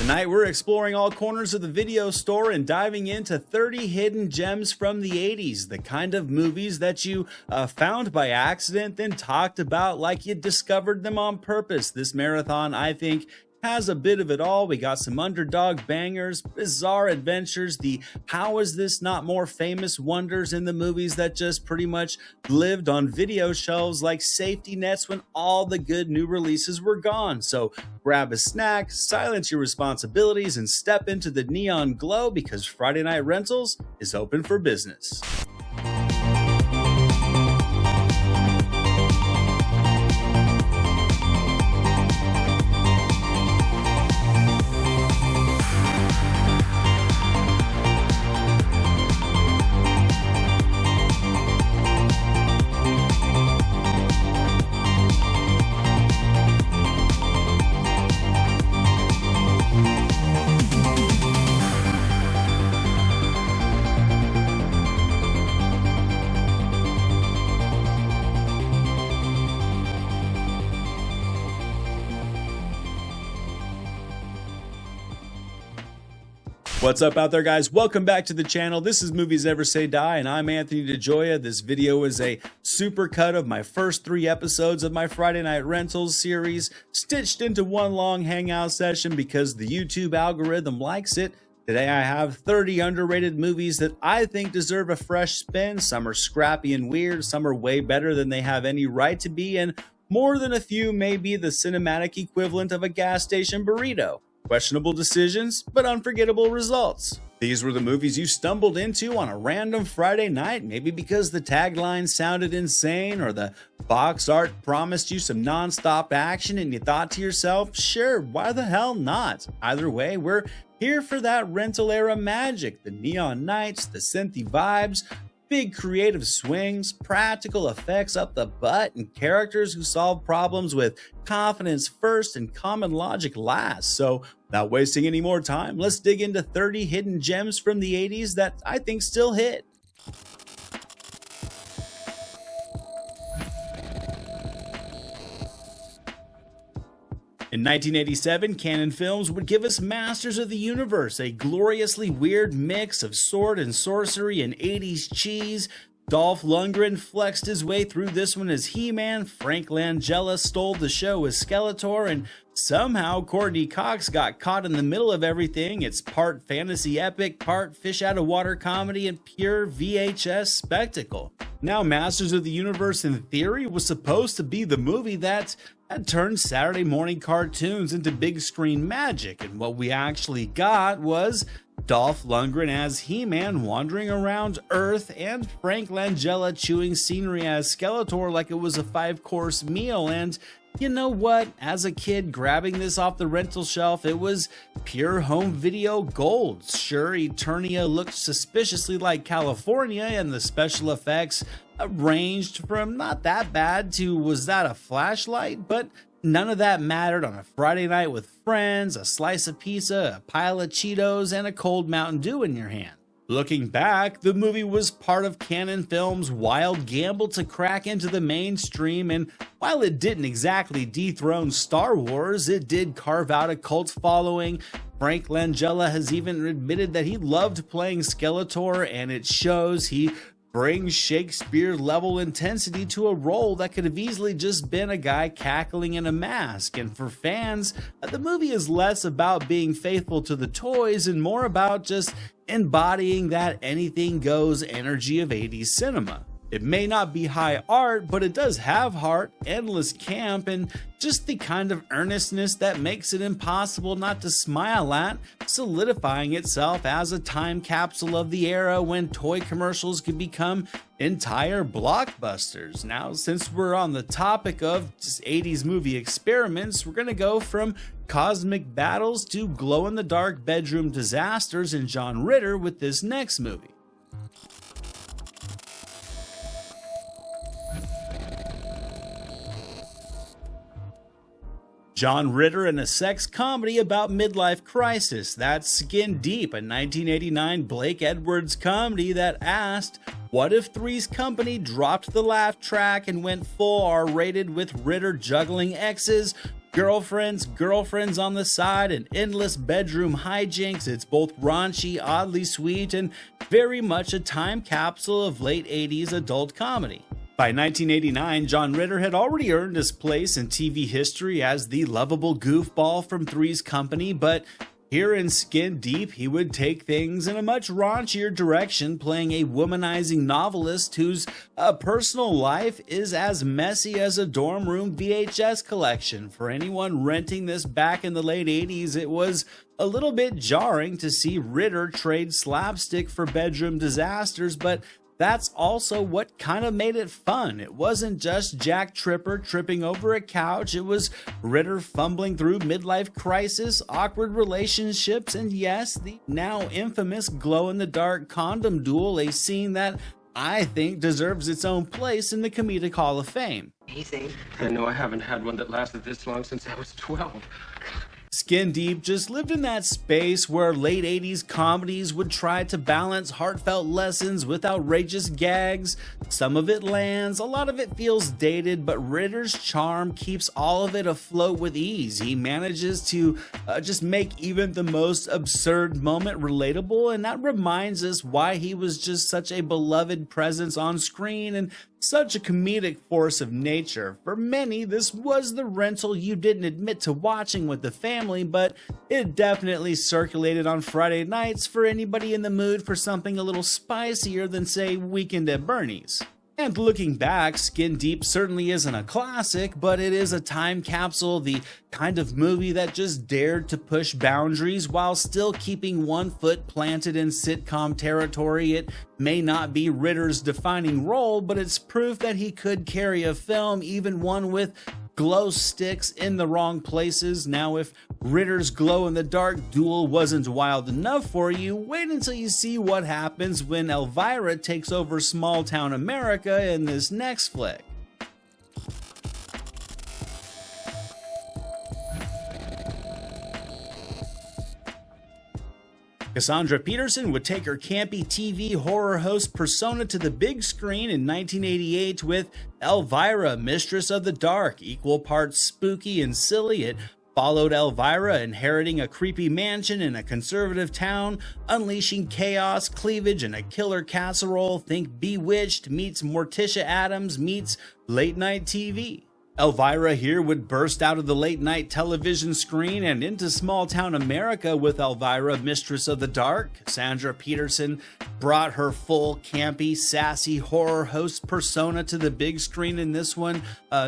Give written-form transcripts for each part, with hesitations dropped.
Tonight we're exploring all corners of the video store and diving into 30 hidden gems from the 80s, the kind of movies that you found by accident, then talked about like you discovered them on purpose. This marathon, I think, has a bit of it all. We got some underdog bangers, bizarre adventures, the how is this not more famous wonders in the movies that just pretty much lived on video shelves like safety nets when all the good new releases were gone. So grab a snack, silence your responsibilities, and step into the neon glow because Friday Night Rentals is open for business. What's up out there, guys? Welcome back to the channel. This is Movies Never Say Die, and I'm Anthony DeJoya. This video is a super cut of my first 3 episodes of my Friday Night Rentals series, stitched into one long hangout session because the YouTube algorithm likes it. Today I have 30 underrated movies that I think deserve a fresh spin. Some are scrappy and weird, some are way better than they have any right to be, and more than a few may be the cinematic equivalent of a gas station burrito. Questionable decisions, but unforgettable results. These were the movies you stumbled into on a random Friday night, maybe because the tagline sounded insane or the box art promised you some nonstop action and you thought to yourself, sure, why the hell not? Either way, we're here for that rental era magic, the neon nights, the synthy vibes, big creative swings, practical effects up the butt, and characters who solve problems with confidence first and common logic last. So without wasting any more time, let's dig into 30 hidden gems from the 80s that I think still hit. In 1987, Canon Films would give us Masters of the Universe, a gloriously weird mix of sword and sorcery and 80s cheese. Dolph Lundgren flexed his way through this one as He-Man, Frank Langella stole the show as Skeletor, and somehow Courtney Cox got caught in the middle of everything. It's part fantasy epic, part fish out of water comedy, and pure VHS spectacle. Now, Masters of the Universe in theory was supposed to be the movie that had turned Saturday morning cartoons into big screen magic, and what we actually got was Dolph Lundgren as He-Man wandering around Earth and Frank Langella chewing scenery as Skeletor like it was a 5-course meal. And you know what? As a kid grabbing this off the rental shelf, it was pure home video gold. Sure, Eternia looked suspiciously like California, and the special effects ranged from not that bad to was that a flashlight? But none of that mattered on a Friday night with friends, a slice of pizza, a pile of Cheetos, and a cold Mountain Dew in your hand. Looking back, the movie was part of Canon Films' wild gamble to crack into the mainstream, and while it didn't exactly dethrone Star Wars, it did carve out a cult following. Frank Langella has even admitted that he loved playing Skeletor, and it shows. He brings Shakespeare-level intensity to a role that could have easily just been a guy cackling in a mask. And for fans, the movie is less about being faithful to the toys and more about just embodying that anything goes energy of 80s cinema. It may not be high art, but it does have heart, endless camp, and just the kind of earnestness that makes it impossible not to smile at, solidifying itself as a time capsule of the era when toy commercials could become entire blockbusters. Now, since we're on the topic of just 80s movie experiments, we're gonna go from cosmic battles to glow-in-the-dark bedroom disasters in John Ritter with this next movie. John Ritter in a sex comedy about midlife crisis. That's Skin Deep, a 1989 Blake Edwards comedy that asked, what if Three's Company dropped the laugh track and went full R-rated with Ritter juggling exes, girlfriends on the side, and endless bedroom hijinks. It's both raunchy, oddly sweet, and very much a time capsule of late 80s adult comedy. By 1989, John Ritter had already earned his place in TV history as the lovable goofball from Three's Company, but here in Skin Deep, he would take things in a much raunchier direction, playing a womanizing novelist whose personal life is as messy as a dorm room VHS collection. For anyone renting this back in the late 80s, it was a little bit jarring to see Ritter trade slapstick for bedroom disasters, but that's also what kind of made it fun. It wasn't just Jack Tripper tripping over a couch, it was Ritter fumbling through midlife crisis, awkward relationships, and yes, the now infamous glow-in-the-dark condom duel, a scene that I think deserves its own place in the Comedic Hall of Fame. Amazing. I know I haven't had one that lasted this long since I was 12. Skin Deep just lived in that space where late 80s comedies would try to balance heartfelt lessons with outrageous gags. Some of it lands, a lot of it feels dated, but Ritter's charm keeps all of it afloat with ease. He manages to just make even the most absurd moment relatable, and that reminds us why he was just such a beloved presence on screen and such a comedic force of nature. For many, this was the rental you didn't admit to watching with the family, but it definitely circulated on Friday nights for anybody in the mood for something a little spicier than, say, Weekend at Bernie's. And looking back, Skin Deep certainly isn't a classic, but it is a time capsule, the kind of movie that just dared to push boundaries while still keeping one foot planted in sitcom territory. It may not be Ritter's defining role, but it's proof that he could carry a film, even one with glow sticks in the wrong places. Now, if Ritter's glow-in-the-dark duel wasn't wild enough for you, wait until you see what happens when Elvira takes over small-town America in this next flick. Cassandra Peterson would take her campy TV horror host persona to the big screen in 1988 with Elvira, Mistress of the Dark. Equal parts spooky and silly, it followed Elvira inheriting a creepy mansion in a conservative town, unleashing chaos, cleavage, and a killer casserole. Think Bewitched meets Morticia Addams meets late night TV. Elvira here would burst out of the late-night television screen and into small-town America with Elvira, Mistress of the Dark. Cassandra Peterson brought her full, campy, sassy horror host persona to the big screen in this one,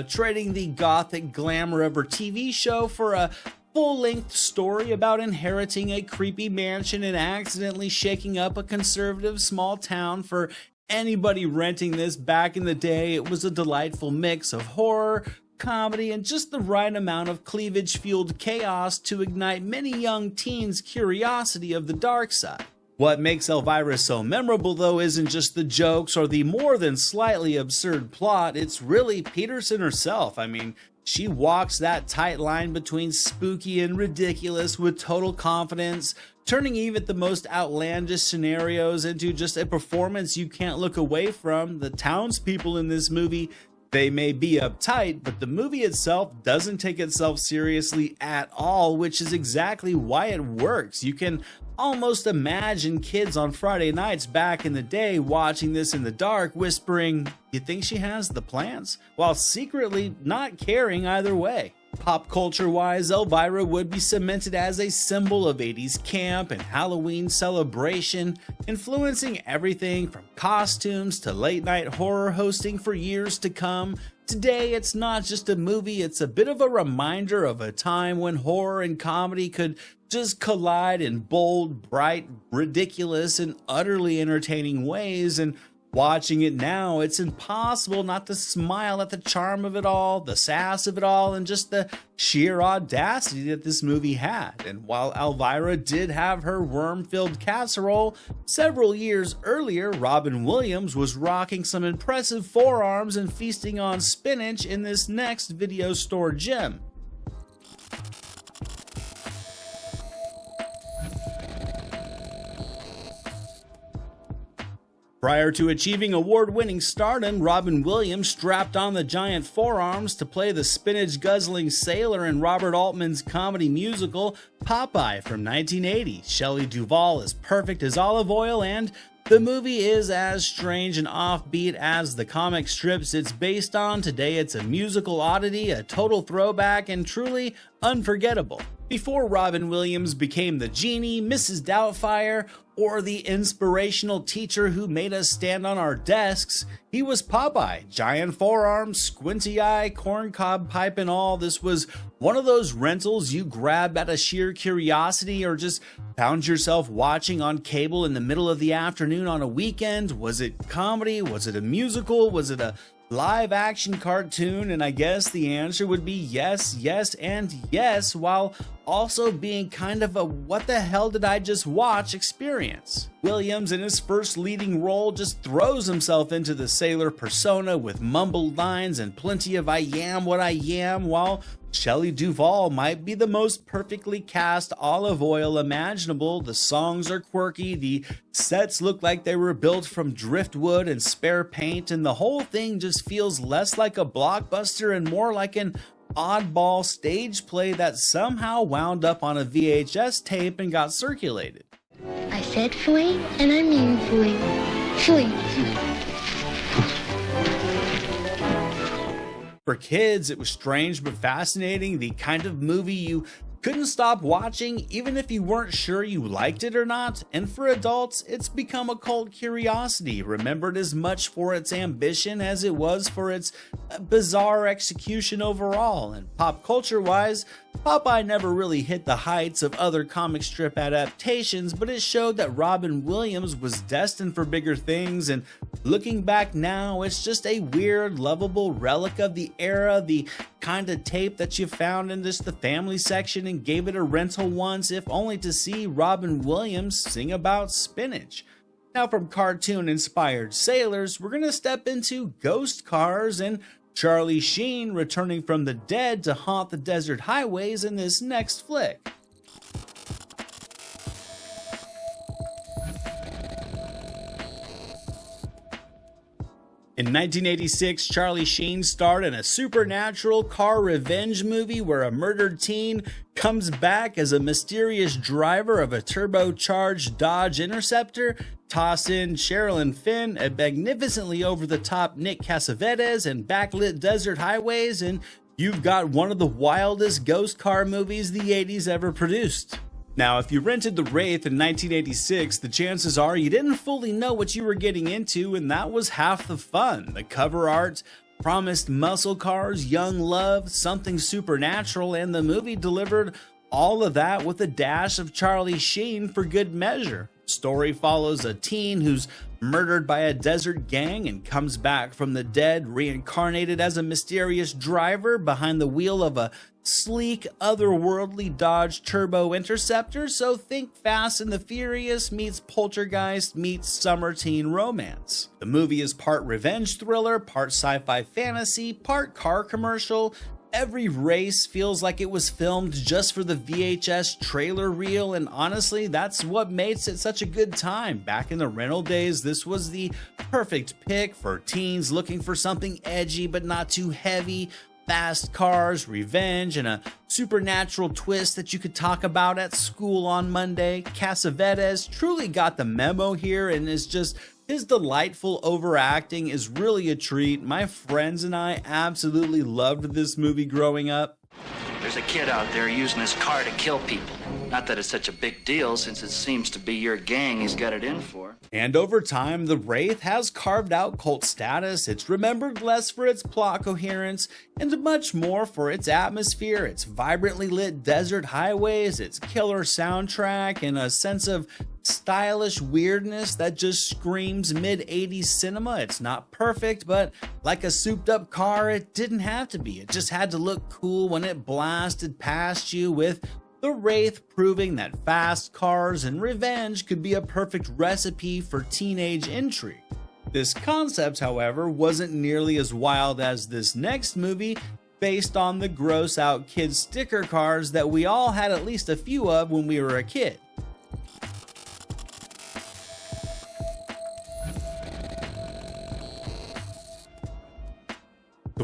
trading the gothic glamour of her TV show for a full-length story about inheriting a creepy mansion and accidentally shaking up a conservative small town. For anybody renting this back in the day, it was a delightful mix of horror, comedy, and just the right amount of cleavage-fueled chaos to ignite many young teens' curiosity of the dark side. What makes Elvira so memorable, though, isn't just the jokes or the more than slightly absurd plot, it's really Peterson herself. I mean, she walks that tight line between spooky and ridiculous with total confidence, turning even the most outlandish scenarios into just a performance you can't look away from. The townspeople in this movie, they may be uptight, but the movie itself doesn't take itself seriously at all, which is exactly why it works. You can almost imagine kids on Friday nights back in the day watching this in the dark, whispering, "You think she has the plants?" while secretly not caring either way. Pop culture-wise, Elvira would be cemented as a symbol of 80s camp and Halloween celebration, influencing everything from costumes to late-night horror hosting for years to come. Today, it's not just a movie, it's a bit of a reminder of a time when horror and comedy could just collide in bold, bright, ridiculous, and utterly entertaining ways. And watching it now, it's impossible not to smile at the charm of it all, the sass of it all, and just the sheer audacity that this movie had. And while Elvira did have her worm-filled casserole, several years earlier, Robin Williams was rocking some impressive forearms and feasting on spinach in this next video store gem. Prior to achieving award-winning stardom, Robin Williams strapped on the giant forearms to play the spinach-guzzling sailor in Robert Altman's comedy musical Popeye from 1980. Shelley Duvall is perfect as Olive Oyl, and the movie is as strange and offbeat as the comic strips it's based on. Today it's a musical oddity, a total throwback, and truly unforgettable. Before Robin Williams became the genie, Mrs. Doubtfire, or the inspirational teacher who made us stand on our desks, he was Popeye. Giant forearms, squinty eye, corncob pipe and all. This was one of those rentals you grabbed out of sheer curiosity or just found yourself watching on cable in the middle of the afternoon on a weekend. Was it comedy? Was it a musical? Was it a live action cartoon? And I guess the answer would be yes, yes, and yes, while also being kind of a what the hell did I just watch experience. Williams in his first leading role just throws himself into the sailor persona with mumbled lines and plenty of I am what I am, while Shelley Duvall might be the most perfectly cast Olive Oyl imaginable. The songs are quirky, the sets look like they were built from driftwood and spare paint, and the whole thing just feels less like a blockbuster and more like an oddball stage play that somehow wound up on a VHS tape and got circulated. I said fooey, and I mean fooey. Fooey. For kids, it was strange but fascinating, the kind of movie you couldn't stop watching even if you weren't sure you liked it or not. And for adults, it's become a cult curiosity, remembered as much for its ambition as it was for its bizarre execution overall. And pop culture wise, Popeye never really hit the heights of other comic strip adaptations, but it showed that Robin Williams was destined for bigger things. And looking back now, it's just a weird, lovable relic of the era, the kind of tape that you found in just the family section and gave it a rental once, if only to see Robin Williams sing about spinach. Now, from cartoon-inspired sailors, we're going to step into ghost cars and Charlie Sheen returning from the dead to haunt the desert highways in this next flick. In 1986, Charlie Sheen starred in a supernatural car revenge movie where a murdered teen comes back as a mysterious driver of a turbocharged Dodge Interceptor. Toss in Sherilyn Fenn, a magnificently over-the-top Nick Cassavetes, and backlit desert highways, and you've got one of the wildest ghost car movies the 80s ever produced. Now, if you rented the Wraith in 1986, the chances are you didn't fully know what you were getting into, and that was half the fun. The cover art promised muscle cars, young love, something supernatural, and the movie delivered all of that with a dash of Charlie Sheen for good measure. The story follows a teen who's murdered by a desert gang and comes back from the dead, reincarnated as a mysterious driver behind the wheel of a sleek, otherworldly Dodge Turbo Interceptor. So think Fast and the Furious meets Poltergeist meets summer teen romance. The movie is part revenge thriller, part sci-fi fantasy, part car commercial. Every race feels like it was filmed just for the VHS trailer reel, and honestly, that's what makes it such a good time. Back in the rental days, this was the perfect pick for teens looking for something edgy but not too heavy. Fast cars, revenge, and a supernatural twist that you could talk about at school on Monday. Cassavetes truly got the memo here, and is just his delightful overacting is really a treat. My friends and I absolutely loved this movie growing up. There's a kid out there using his car to kill people. Not that it's such a big deal, since it seems to be your gang he's got it in for. And over time, the Wraith has carved out cult status. It's remembered less for its plot coherence and much more for its atmosphere, its vibrantly lit desert highways, its killer soundtrack, and a sense of stylish weirdness that just screams mid-80s cinema. It's not perfect, but like a souped-up car, it didn't have to be. It just had to look cool when it blasted past you, with the Wraith proving that fast cars and revenge could be a perfect recipe for teenage intrigue. This concept, however, wasn't nearly as wild as this next movie, based on the gross-out kid sticker cars that we all had at least a few of when we were a kid.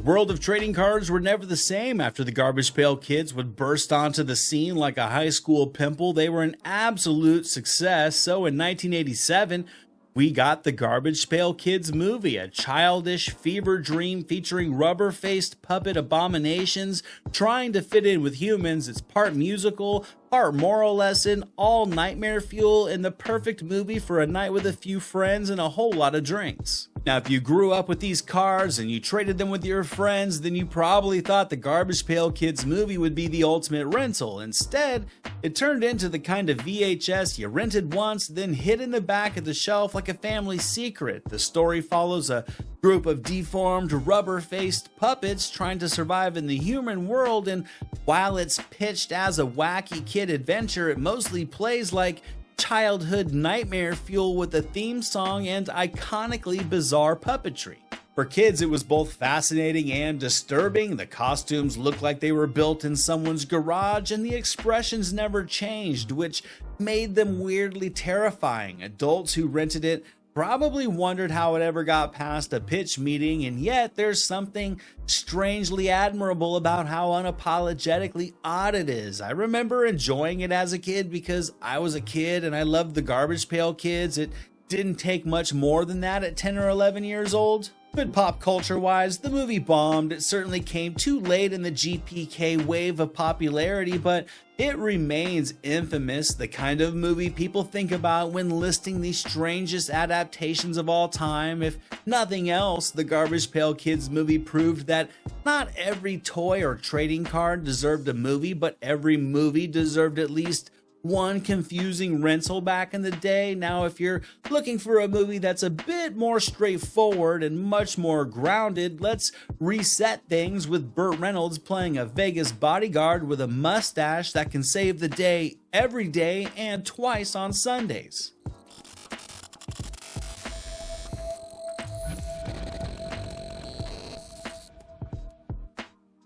the world of trading cards were never the same after the Garbage Pail Kids would burst onto the scene like a high school pimple. They were an absolute success. So in 1987, we got the Garbage Pail Kids movie, a childish fever dream featuring rubber-faced puppet abominations trying to fit in with humans. It's part musical, part moral lesson, all nightmare fuel, and the perfect movie for a night with a few friends and a whole lot of drinks. Now, if you grew up with these cards and you traded them with your friends, then you probably thought the Garbage Pail Kids movie would be the ultimate rental. Instead, it turned into the kind of VHS you rented once, then hid in the back of the shelf like a family secret. The story follows a group of deformed, rubber-faced puppets trying to survive in the human world, and while it's pitched as a wacky kid adventure, it mostly plays like childhood nightmare fuel with a theme song and iconically bizarre puppetry. For kids, it was both fascinating and disturbing. The costumes looked like they were built in someone's garage, and the expressions never changed, which made them weirdly terrifying. Adults who rented it probably wondered how it ever got past a pitch meeting, and yet there's something strangely admirable about how unapologetically odd it is. I remember enjoying it as a kid because I was a kid and I loved the Garbage Pail Kids. It didn't take much more than that at 10 or 11 years old. But pop culture wise, the movie bombed. It certainly came too late in the GPK wave of popularity, but it remains infamous, the kind of movie people think about when listing the strangest adaptations of all time. If nothing else, the Garbage Pail Kids movie proved that not every toy or trading card deserved a movie, but every movie deserved at least one confusing rental back in the day. Now, if you're looking for a movie that's a bit more straightforward and much more grounded, let's reset things with Burt Reynolds playing a Vegas bodyguard with a mustache that can save the day every day and twice on Sundays.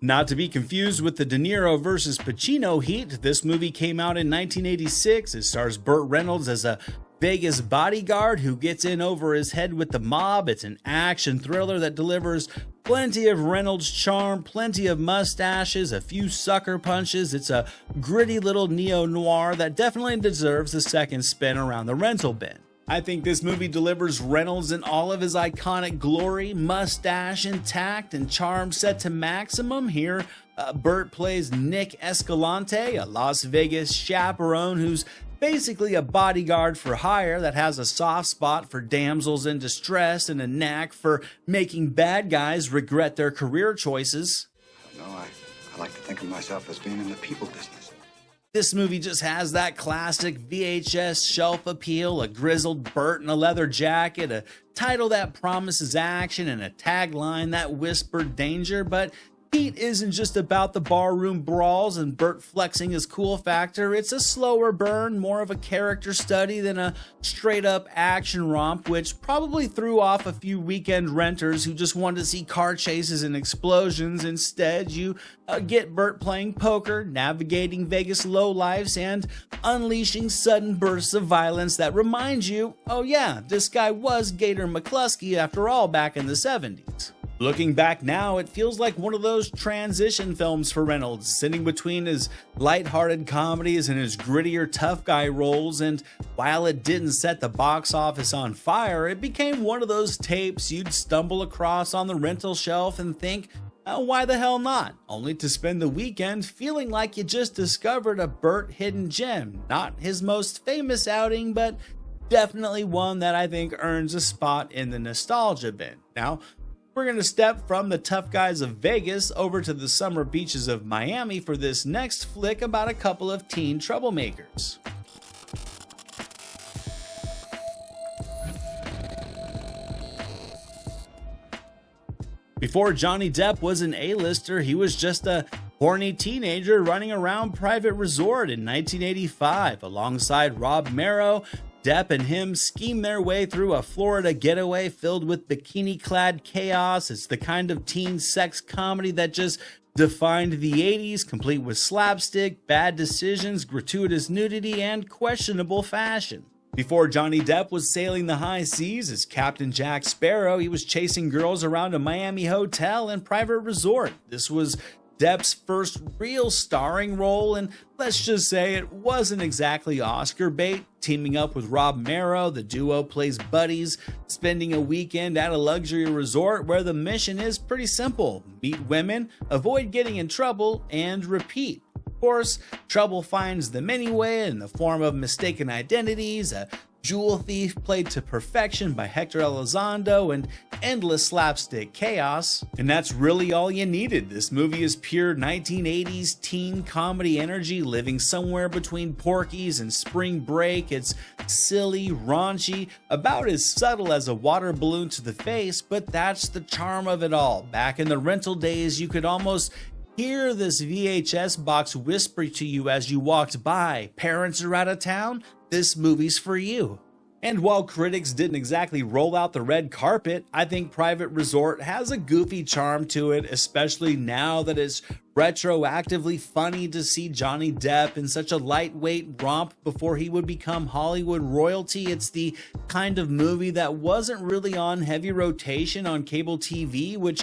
Not to be confused with the De Niro versus Pacino heat, this movie came out in 1986. It stars Burt Reynolds as a Vegas bodyguard who gets in over his head with the mob. It's an action thriller that delivers plenty of Reynolds charm, plenty of mustaches, a few sucker punches. It's a gritty little neo-noir that definitely deserves a second spin around the rental bin. I think this movie delivers Reynolds in all of his iconic glory, mustache intact and charm set to maximum. Here, Burt plays Nick Escalante, a Las Vegas chaperone who's basically a bodyguard for hire that has a soft spot for damsels in distress and a knack for making bad guys regret their career choices. No, I like to think of myself as being in the people business. This movie just has that classic VHS shelf appeal, a grizzled Burt in a leather jacket, a title that promises action, and a tagline that whispered danger. But Heat isn't just about the barroom brawls and Burt flexing his cool factor. It's a slower burn, more of a character study than a straight-up action romp, which probably threw off a few weekend renters who just wanted to see car chases and explosions. Instead, you get Burt playing poker, navigating Vegas lowlifes, and unleashing sudden bursts of violence that remind you, oh yeah, this guy was Gator McCluskey after all back in the 70s. Looking back now, it feels like one of those transition films for Reynolds, sitting between his lighthearted comedies and his grittier tough guy roles, and while it didn't set the box office on fire, it became one of those tapes you'd stumble across on the rental shelf and think, oh, why the hell not? Only to spend the weekend feeling like you just discovered a Burt hidden gem. Not his most famous outing, but definitely one that I think earns a spot in the nostalgia bin. Now, we're going to step from the tough guys of Vegas over to the summer beaches of Miami for this next flick about a couple of teen troublemakers. Before Johnny Depp was an A-lister, he was just a horny teenager running around Private Resort in 1985 alongside Rob Marrow. Depp and him scheme their way through a Florida getaway filled with bikini-clad chaos. It's the kind of teen sex comedy that just defined the 80s, complete with slapstick, bad decisions, gratuitous nudity, and questionable fashion. Before Johnny Depp was sailing the high seas as Captain Jack Sparrow, he was chasing girls around a Miami hotel and private resort. This was Depp's first real starring role, and let's just say it wasn't exactly Oscar bait. Teaming up with Rob Morrow, the duo plays buddies, spending a weekend at a luxury resort where the mission is pretty simple: meet women, avoid getting in trouble, and repeat. Of course, trouble finds them anyway in the form of mistaken identities, a jewel thief played to perfection by Hector Elizondo, and endless slapstick chaos. And that's really all you needed. This movie is pure 1980s teen comedy energy, living somewhere between Porky's and Spring Break. It's silly, raunchy, about as subtle as a water balloon to the face, but that's the charm of it all. Back in the rental days, you could almost hear this VHS box whisper to you as you walked by, "Parents are out of town? This movie's for you." And while critics didn't exactly roll out the red carpet, I think Private Resort has a goofy charm to it, especially now that it's retroactively funny to see Johnny Depp in such a lightweight romp before he would become Hollywood royalty. It's the kind of movie that wasn't really on heavy rotation on cable TV, which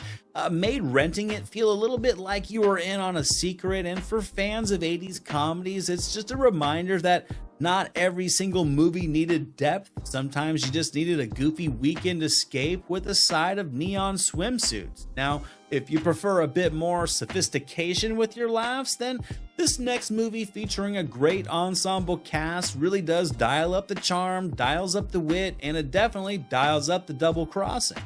made renting it feel a little bit like you were in on a secret. And for fans of 80s comedies, it's just a reminder that not every single movie needed depth. Sometimes you just needed a goofy weekend escape with a side of neon swimsuits. Now, if you prefer a bit more sophistication with your laughs, then this next movie, featuring a great ensemble cast, really does dial up the charm, dials up the wit, and it definitely dials up the double crossing.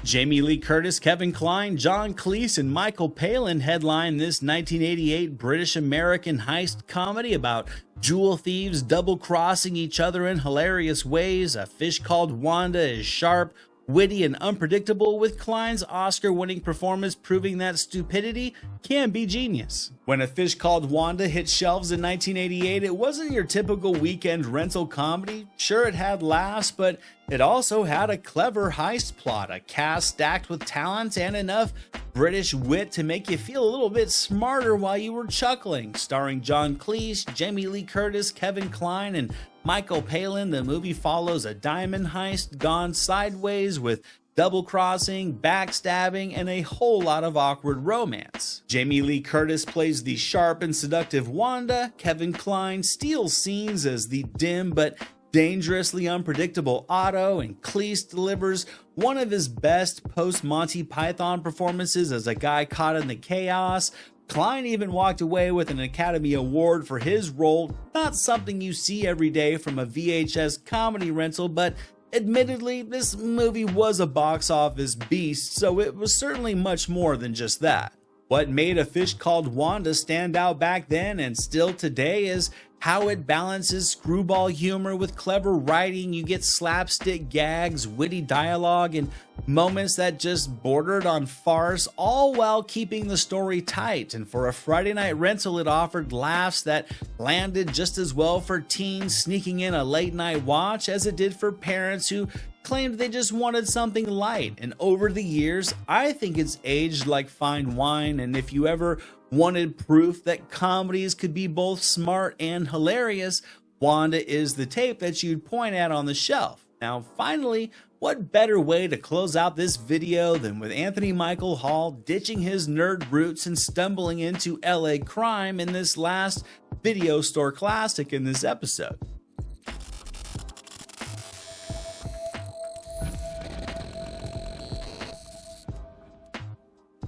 Jamie Lee Curtis, Kevin Kline, John Cleese, and Michael Palin headline this 1988 British-American heist comedy about jewel thieves double-crossing each other in hilarious ways. A Fish Called Wanda is sharp, witty, and unpredictable, with Kline's Oscar-winning performance proving that stupidity can be genius. When A Fish Called Wanda hit shelves in 1988, it wasn't your typical weekend rental comedy. Sure, it had laughs, but it also had a clever heist plot, a cast stacked with talent, and enough British wit to make you feel a little bit smarter while you were chuckling. Starring John Cleese, Jamie Lee Curtis, Kevin Kline, and Michael Palin, the movie follows a diamond heist gone sideways with double-crossing, backstabbing, and a whole lot of awkward romance. Jamie Lee Curtis plays the sharp and seductive Wanda. Kevin Kline steals scenes as the dim but dangerously unpredictable Otto, and Cleese delivers one of his best post-Monty Python performances as a guy caught in the chaos. Kline even walked away with an Academy Award for his role, not something you see every day from a VHS comedy rental, but admittedly, this movie was a box office beast, so it was certainly much more than just that. What made A Fish Called Wanda stand out back then and still today is how it balances screwball humor with clever writing. You get slapstick gags, witty dialogue, and moments that just bordered on farce, all while keeping the story tight. And for a Friday night rental, it offered laughs that landed just as well for teens sneaking in a late night watch as it did for parents who claimed they just wanted something light. And over the years, I think it's aged like fine wine. And if you ever wanted proof that comedies could be both smart and hilarious, Wanda is the tape that you'd point at on the shelf. Now, finally, what better way to close out this video than with Anthony Michael Hall ditching his nerd roots and stumbling into LA crime in this last video store classic in this episode.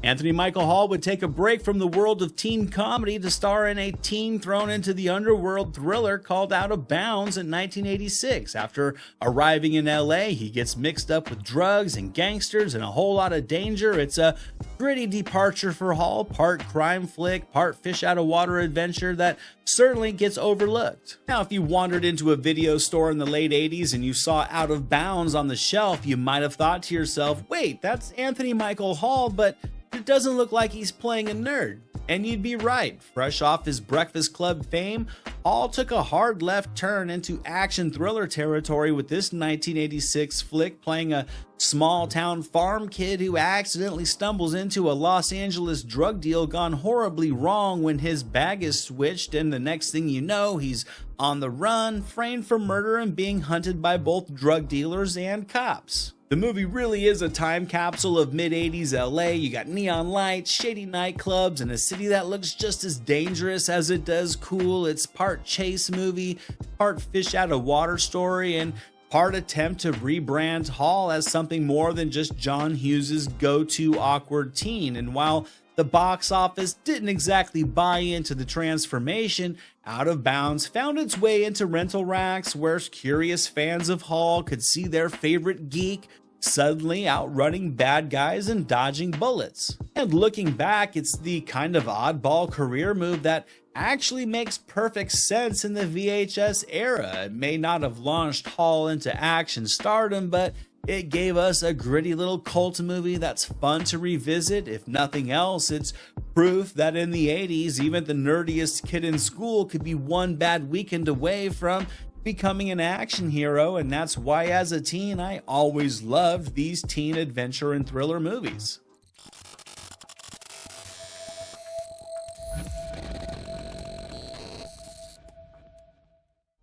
Anthony Michael Hall would take a break from the world of teen comedy to star in a teen thrown into the underworld thriller called Out of Bounds in 1986. After arriving in LA, he gets mixed up with drugs and gangsters and a whole lot of danger. It's a gritty departure for Hall, part crime flick, part fish out of water adventure that certainly gets overlooked. Now, if you wandered into a video store in the late 80s and you saw Out of Bounds on the shelf, you might have thought to yourself, wait, that's Anthony Michael Hall, but it doesn't look like he's playing a nerd. And you'd be right. Fresh off his Breakfast Club fame, Hall took a hard left turn into action thriller territory with this 1986 flick, playing a small town farm kid who accidentally stumbles into a Los Angeles drug deal gone horribly wrong when his bag is switched, and the next thing you know, he's on the run, framed for murder and being hunted by both drug dealers and cops. The movie really is a time capsule of mid-80s LA. You got neon lights, shady nightclubs, and a city that looks just as dangerous as it does cool. It's part chase movie, part fish out of water story, and part attempt to rebrand Hall as something more than just John Hughes' go-to awkward teen. And while the box office didn't exactly buy into the transformation, Out of Bounds found its way into rental racks where curious fans of Hall could see their favorite geek suddenly outrunning bad guys and dodging bullets. And looking back, it's the kind of oddball career move that actually makes perfect sense in the VHS era. It may not have launched Hall into action stardom, but it gave us a gritty little cult movie that's fun to revisit. If nothing else, it's proof that in the 80s, even the nerdiest kid in school could be one bad weekend away from becoming an action hero, and that's why as a teen I always loved these teen adventure and thriller movies.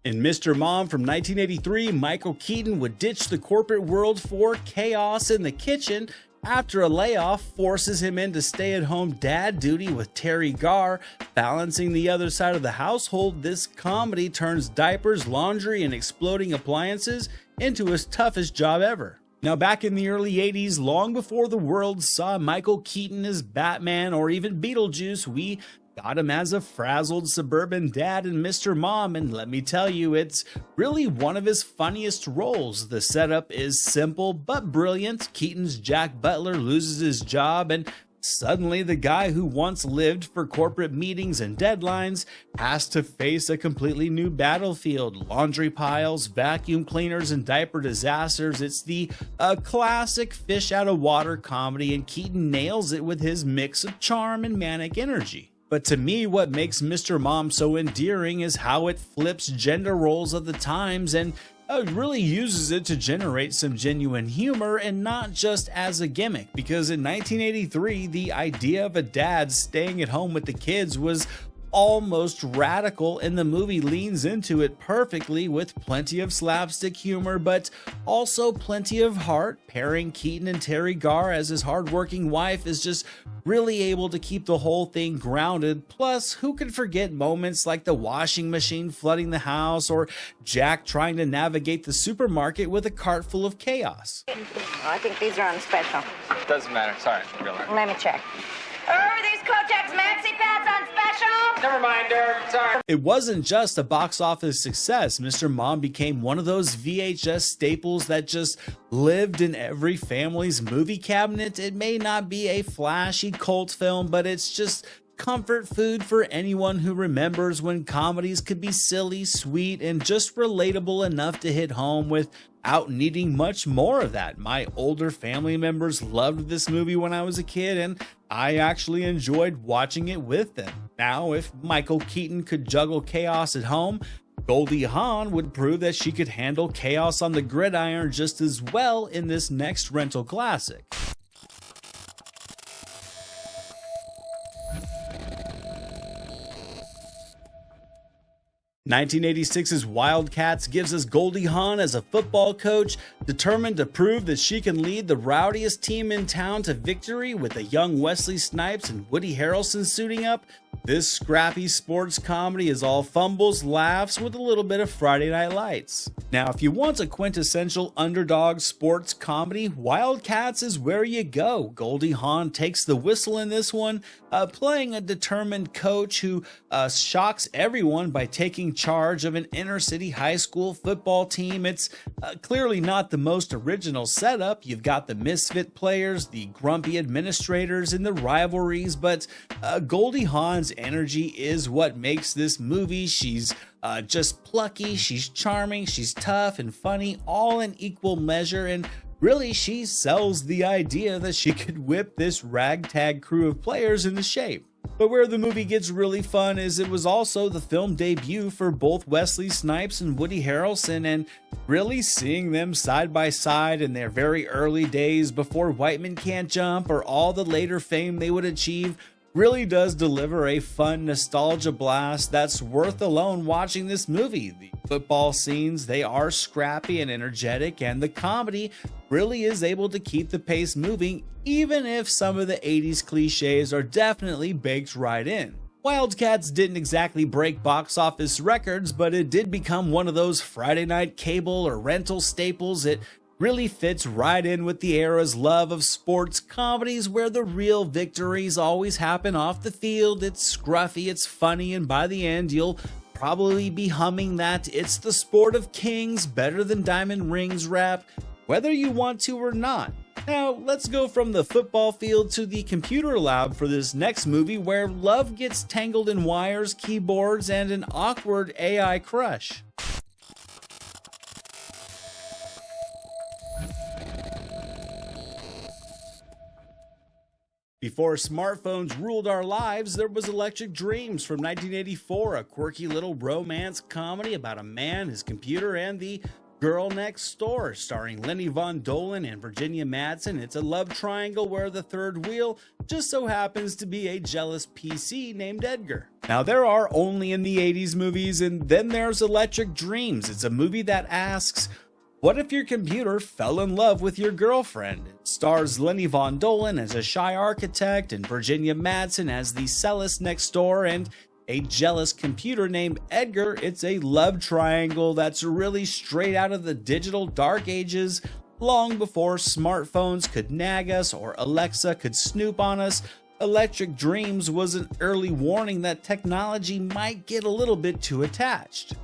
In Mr. Mom from 1983, Michael Keaton would ditch the corporate world for chaos in the kitchen after a layoff forces him into stay-at-home dad duty with Terry Garr balancing the other side of the household. This comedy turns diapers, laundry, and exploding appliances into his toughest job ever. Now, back in the early 80s, long before the world saw Michael Keaton as Batman or even Beetlejuice, we got him as a frazzled suburban dad in Mr. Mom, and let me tell you, it's really one of his funniest roles. The setup is simple but brilliant. Keaton's Jack Butler loses his job, and suddenly the guy who once lived for corporate meetings and deadlines has to face a completely new battlefield. Laundry piles, vacuum cleaners, and diaper disasters. It's the classic fish out of water comedy, and Keaton nails it with his mix of charm and manic energy. But to me, what makes Mr. Mom so endearing is how it flips gender roles of the times and really uses it to generate some genuine humor and not just as a gimmick. Because in 1983, the idea of a dad staying at home with the kids was almost radical, and the movie leans into it perfectly with plenty of slapstick humor, but also plenty of heart. Pairing Keaton and Terry Garr as his hardworking wife is just really able to keep the whole thing grounded. Plus, who could forget moments like the washing machine flooding the house or Jack trying to navigate the supermarket with a cart full of chaos. I think these are on special. Doesn't matter. Sorry, Let me check. Are these Kotex Maxi Pads on special? Never mind, sorry. It wasn't just a box office success. Mr. Mom became one of those VHS staples that just lived in every family's movie cabinet. It may not be a flashy cult film, but it's just comfort food for anyone who remembers when comedies could be silly, sweet, and just relatable enough to hit home without needing much more of that. My older family members loved this movie when I was a kid, and I actually enjoyed watching it with them. Now, if Michael Keaton could juggle chaos at home, Goldie Hawn would prove that she could handle chaos on the gridiron just as well in this next rental classic. 1986's Wildcats gives us Goldie Hawn as a football coach, determined to prove that she can lead the rowdiest team in town to victory with a young Wesley Snipes and Woody Harrelson suiting up. This scrappy sports comedy is all fumbles, laughs, with a little bit of Friday Night Lights. Now, if you want a quintessential underdog sports comedy, Wildcats is where you go. Goldie Hawn takes the whistle in this one, playing a determined coach who shocks everyone by taking charge of an inner-city high school football team. It's clearly not the most original setup. You've got the misfit players, the grumpy administrators, and the rivalries, but Goldie Hawn's energy is what makes this movie. She's just plucky, she's charming, she's tough and funny, all in equal measure, and really she sells the idea that she could whip this ragtag crew of players into shape. But where the movie gets really fun is it was also the film debut for both Wesley Snipes and Woody Harrelson, and really seeing them side by side in their very early days before White Men Can't Jump or all the later fame they would achieve really does deliver a fun nostalgia blast that's worth alone watching this movie. The football scenes, they are scrappy and energetic, and the comedy really is able to keep the pace moving, even if some of the 80s cliches are definitely baked right in. Wildcats didn't exactly break box office records, but it did become one of those Friday night cable or rental staples. It really fits right in with the era's love of sports comedies where the real victories always happen off the field. It's scruffy, it's funny, and by the end you'll probably be humming that "It's the Sport of Kings, better than diamond rings" rap, whether you want to or not. Now, let's go from the football field to the computer lab for this next movie where love gets tangled in wires, keyboards, and an awkward AI crush. Before smartphones ruled our lives, there was Electric Dreams from 1984, a quirky little romance comedy about a man, his computer, and the girl next door, starring Lenny Von Dolen and Virginia Madsen. It's a love triangle where the third wheel just so happens to be a jealous PC named Edgar. Now, there are only in the 80s movies, and then there's Electric Dreams. It's a movie that asks, what if your computer fell in love with your girlfriend? It stars Lenny Von Dolen as a shy architect and Virginia Madsen as the cellist next door and a jealous computer named Edgar. It's a love triangle that's really straight out of the digital dark ages, long before smartphones could nag us or Alexa could snoop on us. Electric Dreams was an early warning that technology might get a little bit too attached.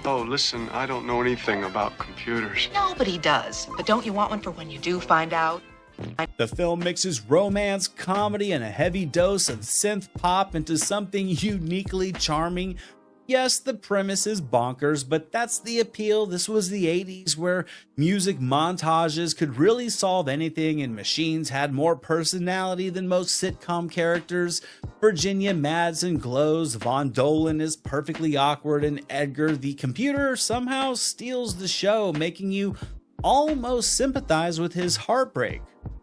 Oh, listen, I don't know anything about computers. Nobody does. But don't you want one for when you do find out? The film mixes romance, comedy, and a heavy dose of synth pop into something uniquely charming. Yes, the premise is bonkers, but that's the appeal. This was the 80s where music montages could really solve anything and machines had more personality than most sitcom characters. Virginia Madsen glows, Von Dolen is perfectly awkward, and Edgar, the computer, somehow steals the show, making you almost sympathize with his heartbreak.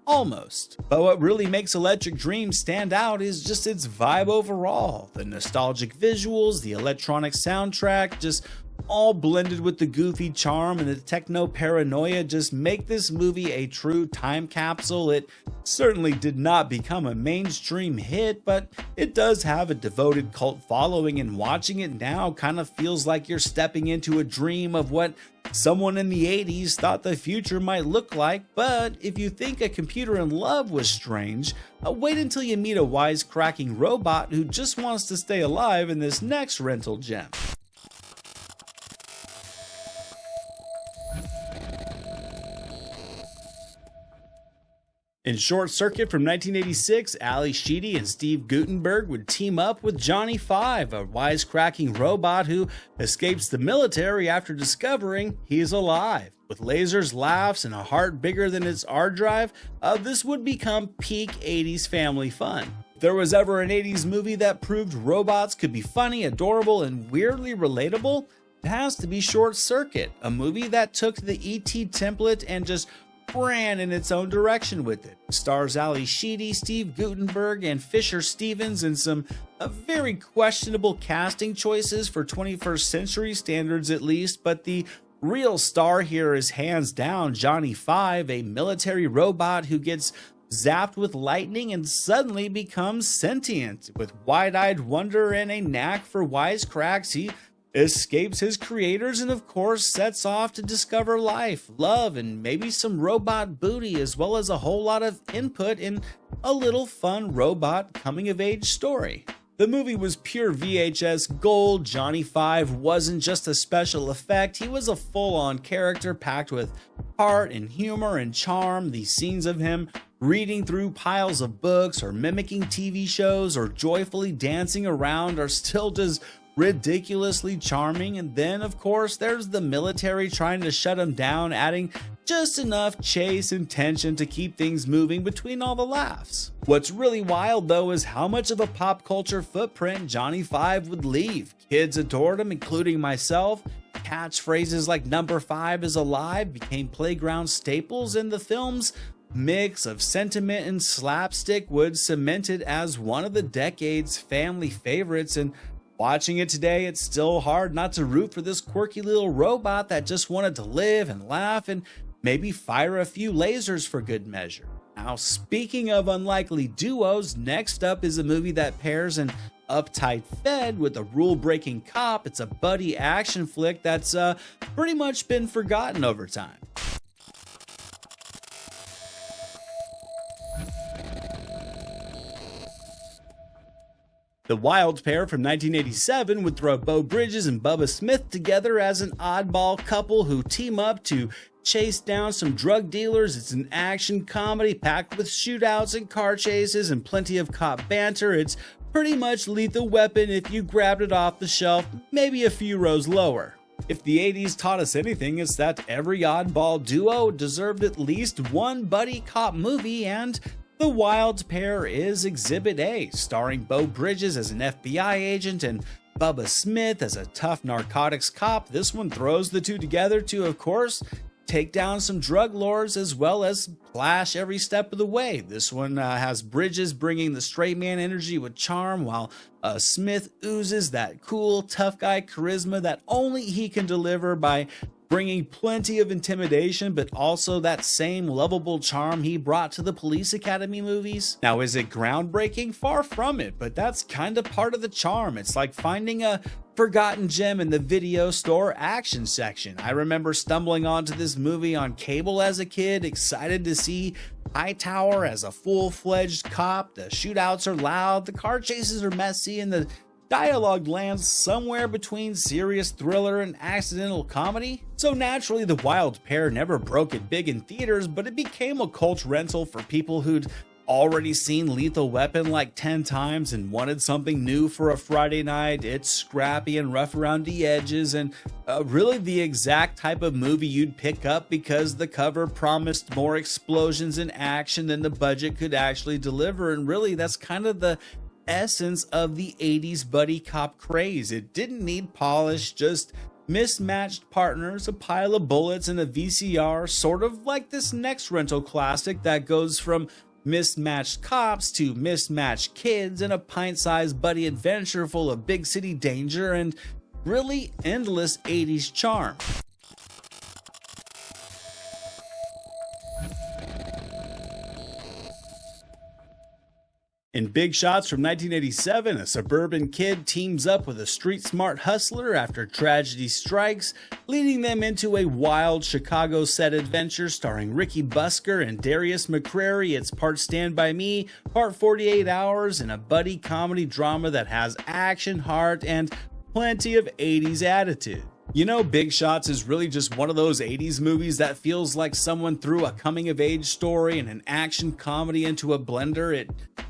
Almost. But what really makes Electric Dreams stand out is just its vibe overall. The nostalgic visuals, the electronic soundtrack, just all blended with the goofy charm and the techno paranoia just make this movie a true time capsule. It certainly did not become a mainstream hit, but it does have a devoted cult following, and watching it now kind of feels like you're stepping into a dream of what someone in the 80s thought the future might look like. But if you think A Computer in Love was strange, wait until you meet a wisecracking robot who just wants to stay alive in this next rental gem. In Short Circuit from 1986, Ali Sheedy and Steve Guttenberg would team up with Johnny Five, a wisecracking robot who escapes the military after discovering he's alive. With lasers, laughs, and a heart bigger than its hard drive, this would become peak 80s family fun. If there was ever an 80s movie that proved robots could be funny, adorable, and weirdly relatable, it has to be Short Circuit, a movie that took the ET template and just ran in its own direction with it. It stars Ali Sheedy, Steve Guttenberg, and Fisher Stevens in some very questionable casting choices for 21st century standards at least, but the real star here is hands down Johnny Five, a military robot who gets zapped with lightning and suddenly becomes sentient. With wide-eyed wonder and a knack for wisecracks, he escapes his creators and of course sets off to discover life, love, and maybe some robot booty, as well as a whole lot of input in a little fun robot coming-of-age story. The movie was pure VHS gold. Johnny Five wasn't just a special effect, he was a full-on character packed with heart and humor and charm. The scenes of him reading through piles of books or mimicking TV shows or joyfully dancing around are still just ridiculously charming. And then of course there's the military trying to shut him down, adding just enough chase and tension to keep things moving between all the laughs. What's really wild though is how much of a pop culture footprint Johnny Five would leave. Kids adored him, including myself. Catchphrases like "number 5 is alive" became playground staples, and the film's mix of sentiment and slapstick would cement it as one of the decade's family favorites. And watching it today, it's still hard not to root for this quirky little robot that just wanted to live and laugh and maybe fire a few lasers for good measure. Now, speaking of unlikely duos, next up is a movie that pairs an uptight Fed with a rule-breaking cop. It's a buddy action flick that's pretty much been forgotten over time. The Wild Pair from 1987 would throw Beau Bridges and Bubba Smith together as an oddball couple who team up to chase down some drug dealers. It's an action comedy packed with shootouts and car chases and plenty of cop banter. It's pretty much Lethal Weapon if you grabbed it off the shelf, maybe a few rows lower. If the 80s taught us anything, it's that every oddball duo deserved at least one buddy cop movie, and The Wild Pair is Exhibit A, starring Beau Bridges as an FBI agent and Bubba Smith as a tough narcotics cop. This one throws the two together to, of course, take down some drug lords as well as clash every step of the way. This one has Bridges bringing the straight man energy with charm, while Smith oozes that cool, tough guy charisma that only he can deliver by bringing plenty of intimidation, but also that same lovable charm he brought to the Police Academy movies. Now, is it groundbreaking? Far from it, but that's kind of part of the charm. It's like finding a forgotten gem in the video store action section. I remember stumbling onto this movie on cable as a kid, excited to see Hightower as a full-fledged cop. The shootouts are loud, the car chases are messy, and the dialogue lands somewhere between serious thriller and accidental comedy. So naturally, The Wild Pair never broke it big in theaters, but it became a cult rental for people who'd already seen Lethal Weapon like 10 times and wanted something new for a Friday night. It's scrappy and rough around the edges, and really the exact type of movie you'd pick up because the cover promised more explosions and action than the budget could actually deliver. And really, that's kind of the essence of the 80s buddy cop craze. It didn't need polish, just mismatched partners, a pile of bullets, and a VCR, sort of like this next rental classic that goes from mismatched cops to mismatched kids and a pint-sized buddy adventure full of big city danger and really endless 80s charm. In Big Shots from 1987, a suburban kid teams up with a street-smart hustler after tragedy strikes, leading them into a wild Chicago-set adventure starring Ricky Busker and Darius McCrary. It's part Stand By Me, part 48 Hours, and a buddy comedy drama that has action, heart, and plenty of 80s attitude. You know, Big Shots is really just one of those 80s movies that feels like someone threw a coming-of-age story and an action comedy into a blender. It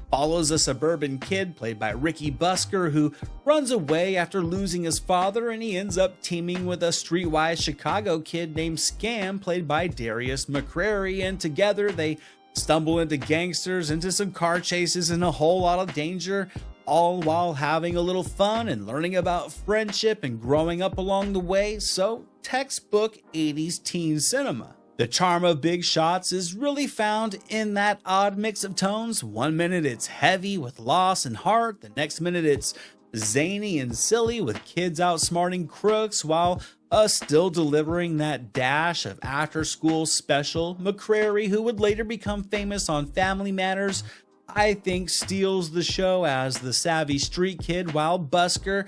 follows a suburban kid played by Ricky Busker who runs away after losing his father, and he ends up teaming with a streetwise Chicago kid named Scam played by Darius McCrary, and together they stumble into gangsters, into some car chases, and a whole lot of danger, all while having a little fun and learning about friendship and growing up along the way. So, textbook 80s teen cinema. The charm of Big Shots is really found in that odd mix of tones. One minute it's heavy with loss and heart, the next minute it's zany and silly with kids outsmarting crooks, while still delivering that dash of after-school special. McCrary, who would later become famous on Family Matters, I think steals the show as the savvy street kid, while Busker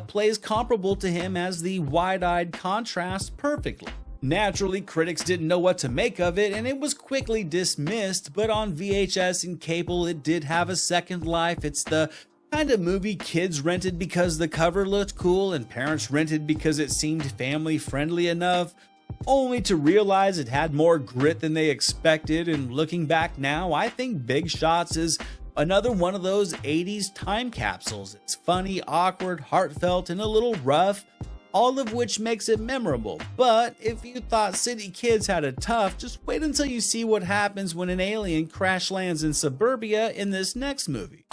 plays comparable to him as the wide-eyed contrast perfectly. Naturally, critics didn't know what to make of it, and it was quickly dismissed, but on VHS and cable it did have a second life. It's the kind of movie kids rented because the cover looked cool and parents rented because it seemed family-friendly enough, only to realize it had more grit than they expected. And looking back now, I think Big Shots is another one of those 80s time capsules. It's funny, awkward, heartfelt, and a little rough, all of which makes it memorable. But if you thought city kids had it tough, just wait until you see what happens when an alien crash lands in suburbia in this next movie.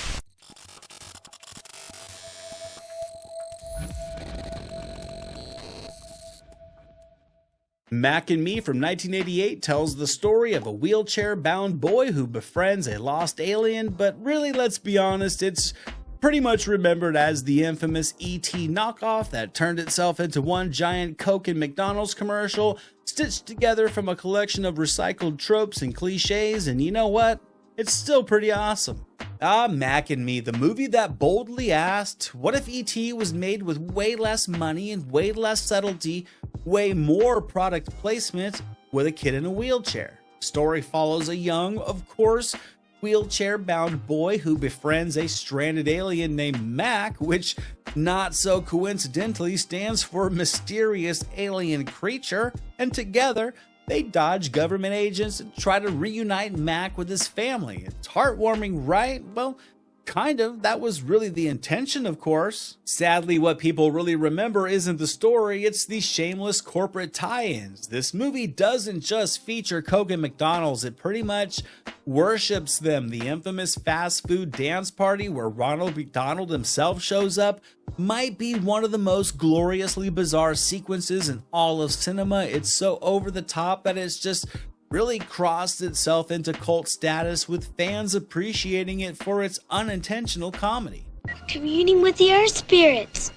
Mac and Me from 1988 tells the story of a wheelchair-bound boy who befriends a lost alien, but really, let's be honest, it's pretty much remembered as the infamous E.T. knockoff that turned itself into one giant Coke and McDonald's commercial, stitched together from a collection of recycled tropes and cliches, and you know what? It's still pretty awesome. Mac and Me, the movie that boldly asked, what if E.T. was made with way less money and way less subtlety, way more product placement, with a kid in a wheelchair? Story follows a young, of course, wheelchair-bound boy who befriends a stranded alien named Mac, which not so coincidentally stands for mysterious alien creature, and together they dodge government agents and try to reunite Mac with his family. It's heartwarming, right? Well, kind of. That was really the intention, of course. Sadly, what people really remember isn't the story, it's the shameless corporate tie-ins. This movie doesn't just feature Coke and McDonald's, it pretty much worships them. The infamous fast food dance party where Ronald McDonald himself shows up might be one of the most gloriously bizarre sequences in all of cinema. It's so over the top that it's just really crossed itself into cult status, with fans appreciating it for its unintentional comedy. Communing with the earth spirits.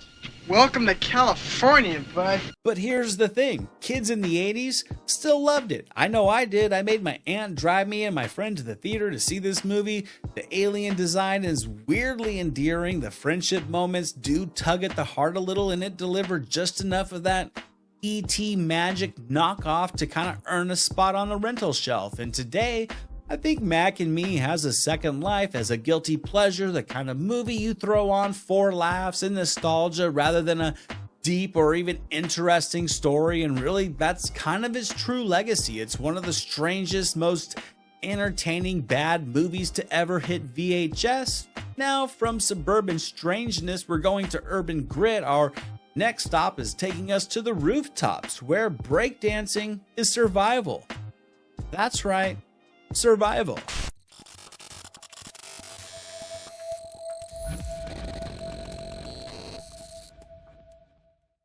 Welcome to California, bud. But here's the thing, kids in the 80s still loved it. I know I did. I made my aunt drive me and my friend to the theater to see this movie. The alien design is weirdly endearing. The friendship moments do tug at the heart a little, and it delivered just enough of that E.T. magic knockoff to kind of earn a spot on the rental shelf. And today, I think Mac and Me has a second life as a guilty pleasure, the kind of movie you throw on for laughs and nostalgia rather than a deep or even interesting story. And really, that's kind of its true legacy. It's one of the strangest, most entertaining bad movies to ever hit VHS. Now, from suburban strangeness, we're going to urban grit. Our next stop is taking us to the Rooftops, where breakdancing is survival. That's right, survival.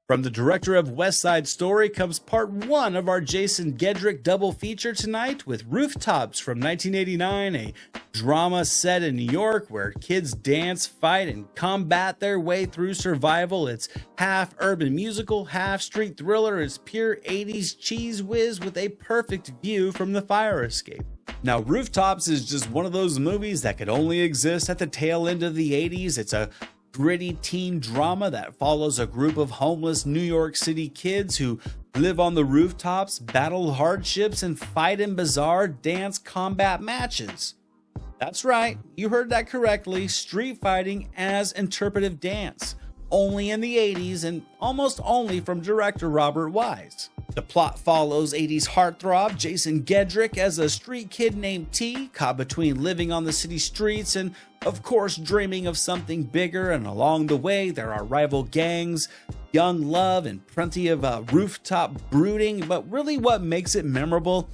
From the director of West Side Story comes part 1 of our Jason Gedrick double feature tonight with Rooftops from 1989, a drama set in New York where kids dance, fight, and combat their way through survival. It's half urban musical, half street thriller. It's pure 80s cheese whiz with a perfect view from the fire escape. Now, Rooftops is just one of those movies that could only exist at the tail end of the 80s. It's a gritty teen drama that follows a group of homeless New York City kids who live on the rooftops, battle hardships, and fight in bizarre dance combat matches. That's right, you heard that correctly, street fighting as interpretive dance, only in the 80s and almost only from director Robert Wise. The plot follows 80s heartthrob Jason Gedrick as a street kid named T, caught between living on the city streets and, of course, dreaming of something bigger. And along the way, there are rival gangs, young love, and plenty of rooftop brooding. But really what makes it memorable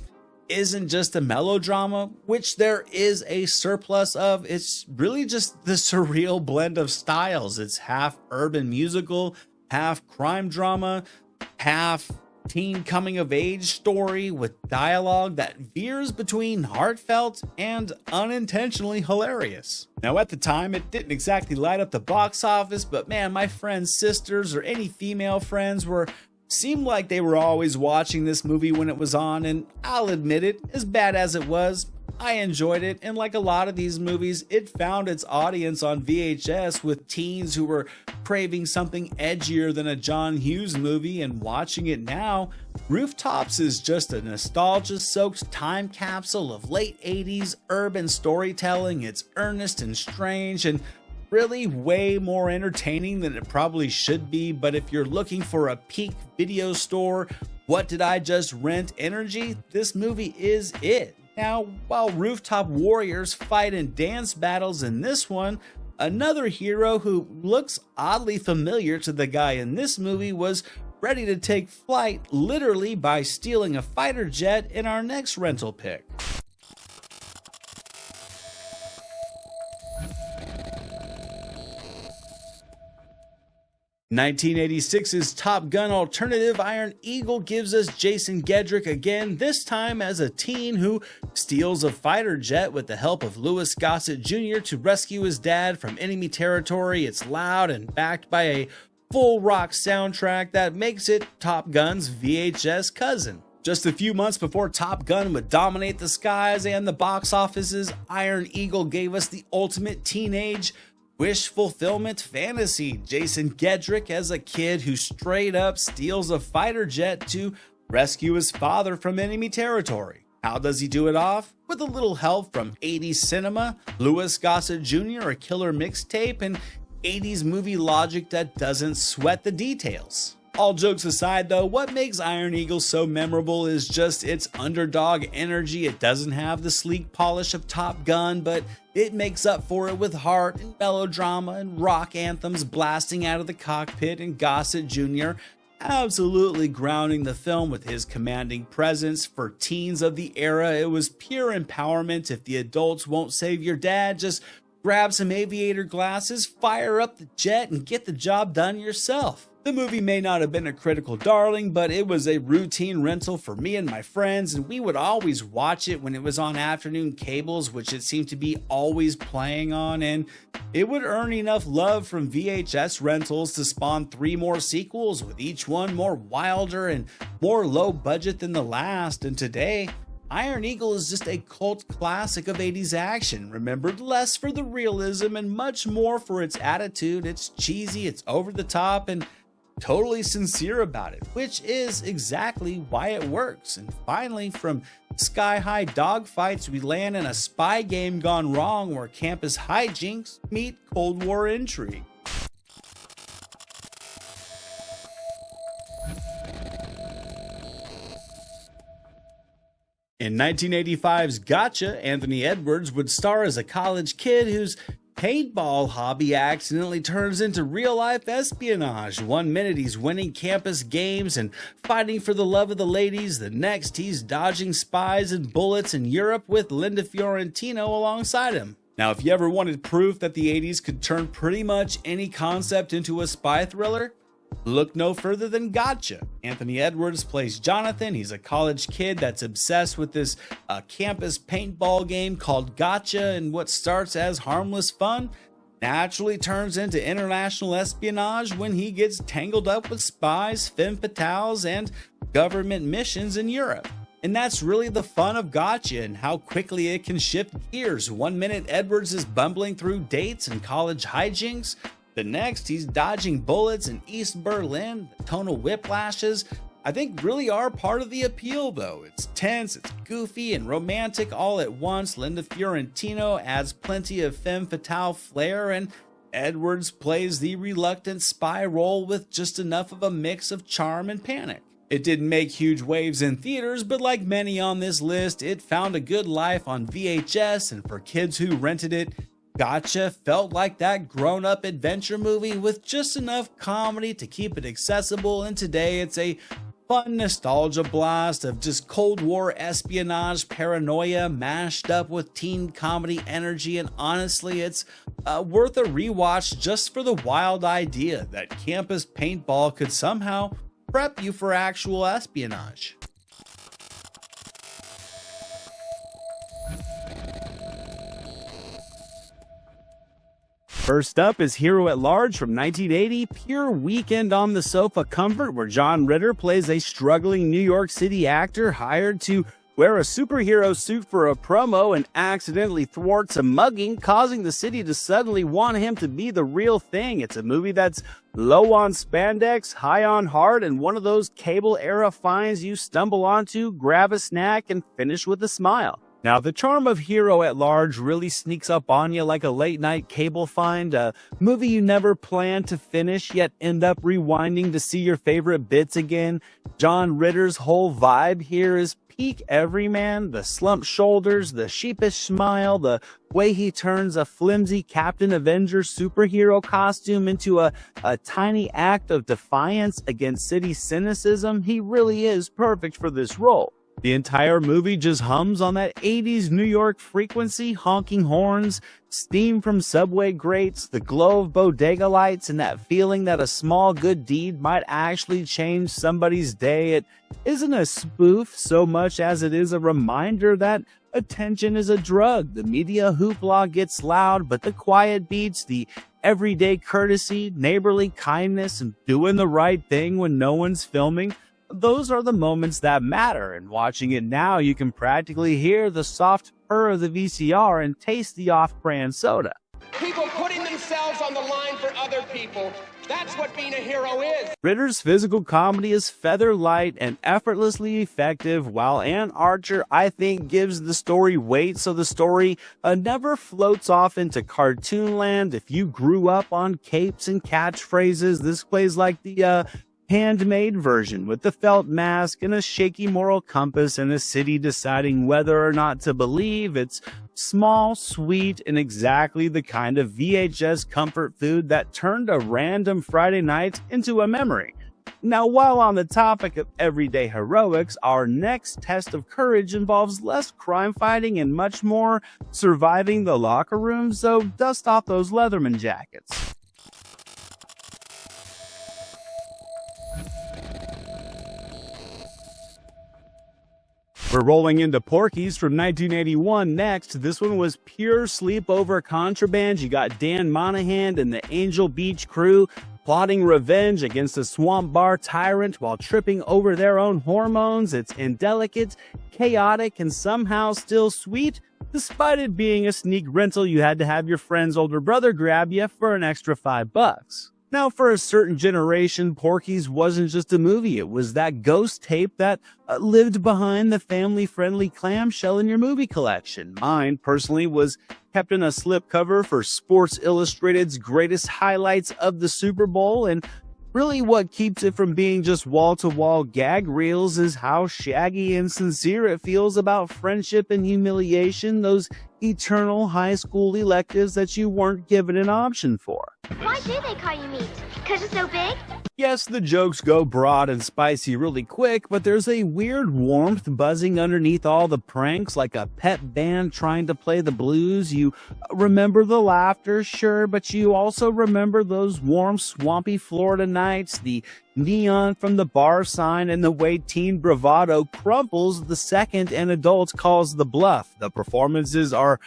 isn't just a melodrama, which there is a surplus of. It's really just the surreal blend of styles. It's half urban musical, half crime drama, half teen coming of age story with dialogue that veers between heartfelt and unintentionally hilarious. Now, at the time, it didn't exactly light up the box office, but man, my friends' sisters or any female friends seemed like they were always watching this movie when it was on, and I'll admit it, as bad as it was, I enjoyed it. And like a lot of these movies, it found its audience on VHS with teens who were craving something edgier than a John Hughes movie. And watching it now, Rooftops is just a nostalgia-soaked time capsule of late 80s urban storytelling. It's earnest and strange and really way more entertaining than it probably should be. But if you're looking for a peak video store, what did I just rent energy, this movie is it. Now, while rooftop warriors fight in dance battles in this one, Another hero who looks oddly familiar to the guy in this movie was ready to take flight literally by stealing a fighter jet in our next rental pick. 1986's Top Gun alternative Iron Eagle gives us Jason Gedrick again, this time as a teen who steals a fighter jet with the help of Louis Gossett Jr. to rescue his dad from enemy territory. It's loud and backed by a full rock soundtrack that makes it Top Gun's VHS cousin. Just a few months before Top Gun would dominate the skies and the box offices, Iron Eagle gave us the ultimate teenage wish fulfillment fantasy. Jason Gedrick as a kid who straight up steals a fighter jet to rescue his father from enemy territory. How does he do it off? With a little help from 80s cinema, Louis Gossett Jr., a killer mixtape, and 80s movie logic that doesn't sweat the details. All jokes aside though, what makes Iron Eagle so memorable is just its underdog energy. It doesn't have the sleek polish of Top Gun, but it makes up for it with heart and melodrama and rock anthems blasting out of the cockpit, and Gossett Jr. absolutely grounding the film with his commanding presence. For teens of the era, it was pure empowerment. If the adults won't save your dad, just grab some aviator glasses, fire up the jet, and get the job done yourself. The movie may not have been a critical darling, but it was a routine rental for me and my friends, and we would always watch it when it was on afternoon cables, which it seemed to be always playing on, and it would earn enough love from VHS rentals to spawn 3 more sequels, with each one more wilder and more low budget than the last. And today, Iron Eagle is just a cult classic of 80s action, remembered less for the realism and much more for its attitude. It's cheesy, it's over the top, and totally sincere about it, which is exactly why it works. And finally, from sky-high dogfights, we land in a spy game gone wrong where campus hijinks meet Cold War intrigue. In 1985's Gotcha, Anthony Edwards would star as a college kid whose paintball hobby accidentally turns into real-life espionage. One minute he's winning campus games and fighting for the love of the ladies. The next he's dodging spies and bullets in Europe with Linda Fiorentino alongside him. Now, if you ever wanted proof that the 80s could turn pretty much any concept into a spy thriller, look no further than Gotcha. Anthony Edwards plays Jonathan. He's a college kid that's obsessed with this campus paintball game called Gotcha, and what starts as harmless fun naturally turns into international espionage when he gets tangled up with spies, femme fatales, and government missions in Europe. And that's really the fun of Gotcha and how quickly it can shift gears. One minute Edwards is bumbling through dates and college hijinks. The next, he's dodging bullets in East Berlin. The tonal whiplashes, I think, really are part of the appeal, though. It's tense, it's goofy, and romantic all at once. Linda Fiorentino adds plenty of femme fatale flair, and Edwards plays the reluctant spy role with just enough of a mix of charm and panic. It didn't make huge waves in theaters, but like many on this list, it found a good life on VHS, and for kids who rented it, Gotcha felt like that grown-up adventure movie with just enough comedy to keep it accessible, and today it's a fun nostalgia blast of just Cold War espionage paranoia mashed up with teen comedy energy, and honestly it's worth a rewatch just for the wild idea that campus paintball could somehow prep you for actual espionage. First up is Hero at Large from 1980, pure weekend on the sofa comfort where John Ritter plays a struggling New York City actor hired to wear a superhero suit for a promo and accidentally thwarts a mugging, causing the city to suddenly want him to be the real thing. It's a movie that's low on spandex, high on heart, and one of those cable era finds you stumble onto, grab a snack, and finish with a smile. Now, the charm of Hero at Large really sneaks up on you like a late-night cable find, a movie you never planned to finish, yet end up rewinding to see your favorite bits again. John Ritter's whole vibe here is peak everyman, the slumped shoulders, the sheepish smile, the way he turns a flimsy Captain Avenger superhero costume into a tiny act of defiance against city cynicism, he really is perfect for this role. The entire movie just hums on that 80s New York frequency, honking horns, steam from subway grates, the glow of bodega lights, and that feeling that a small good deed might actually change somebody's day. It isn't a spoof so much as it is a reminder that attention is a drug. The media hoopla gets loud, but the quiet beats, the everyday courtesy, neighborly kindness, and doing the right thing when no one's filming, those are the moments that matter. And watching it now, you can practically hear the soft purr of the VCR and taste the off-brand soda. People putting themselves on the line for other people. That's what being a hero is. Ritter's physical comedy is feather light and effortlessly effective, while Ann Archer, I think, gives the story weight, so the story never floats off into cartoon land. If you grew up on capes and catchphrases, this plays like the handmade version with the felt mask and a shaky moral compass and a city deciding whether or not to believe. It's small, sweet, and exactly the kind of VHS comfort food that turned a random Friday night into a memory. Now, while on the topic of everyday heroics, our next test of courage involves less crime fighting and much more surviving the locker room, so dust off those Leatherman jackets. We're rolling into Porky's from 1981 next. This one was pure sleepover contraband. You got Dan Monahan and the Angel Beach crew plotting revenge against a swamp bar tyrant while tripping over their own hormones. It's indelicate, chaotic, and somehow still sweet. Despite it being a sneak rental, you had to have your friend's older brother grab you for an extra $5. Now, for a certain generation, Porky's wasn't just a movie. It was that ghost tape that lived behind the family-friendly clamshell in your movie collection. Mine, personally, was kept in a slipcover for Sports Illustrated's greatest highlights of the Super Bowl, and really what keeps it from being just wall-to-wall gag reels is how shaggy and sincere it feels about friendship and humiliation, those eternal high school electives that you weren't given an option for. Why do they call you meat? Because it's so big? Yes, the jokes go broad and spicy really quick, but there's a weird warmth buzzing underneath all the pranks, like a pet band trying to play the blues. You remember the laughter, sure, but you also remember those warm, swampy Florida nights, the neon from the bar sign, and the way teen bravado crumples the second an adult calls the bluff. The performances are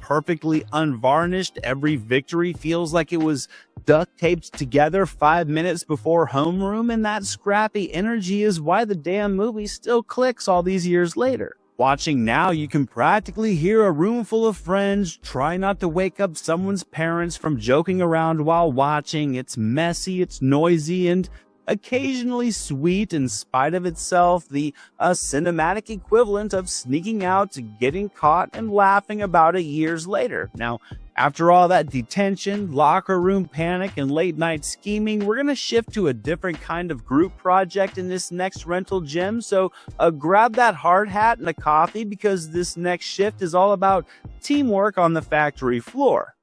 perfectly unvarnished. Every victory feels like it was duct taped together 5 minutes before homeroom, and that scrappy energy is why the damn movie still clicks all these years later. Watching now, you can practically hear a room full of friends try not to wake up someone's parents from joking around while watching. It's messy, it's noisy, and occasionally sweet in spite of itself, the cinematic equivalent of sneaking out, getting caught, and laughing about it years later. Now, after all that detention, locker room panic, and late night scheming, we're going to shift to a different kind of group project in this next rental gym, so grab that hard hat and a coffee, because this next shift is all about teamwork on the factory floor.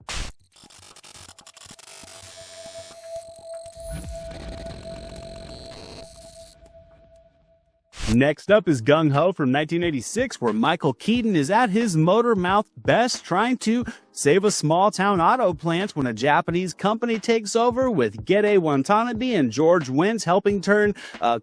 Next up is Gung-Ho from 1986, where Michael Keaton is at his motor-mouthed best trying to save a small-town auto plant when a Japanese company takes over, with Gede Watanabe and George Wendt helping turn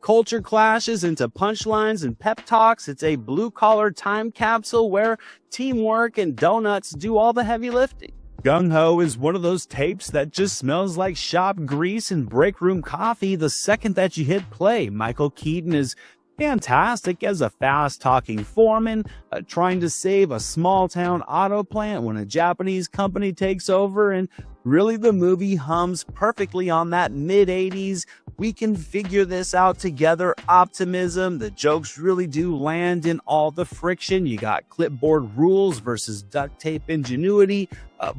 culture clashes into punchlines and pep talks. It's a blue-collar time capsule where teamwork and donuts do all the heavy lifting. Gung-Ho is one of those tapes that just smells like shop grease and break room coffee the second that you hit play. Michael Keaton is fantastic as a fast-talking foreman trying to save a small-town auto plant when a Japanese company takes over, and really the movie hums perfectly on that mid-80s we can figure this out together optimism. The jokes really do land in all the friction. You got clipboard rules versus duct tape ingenuity,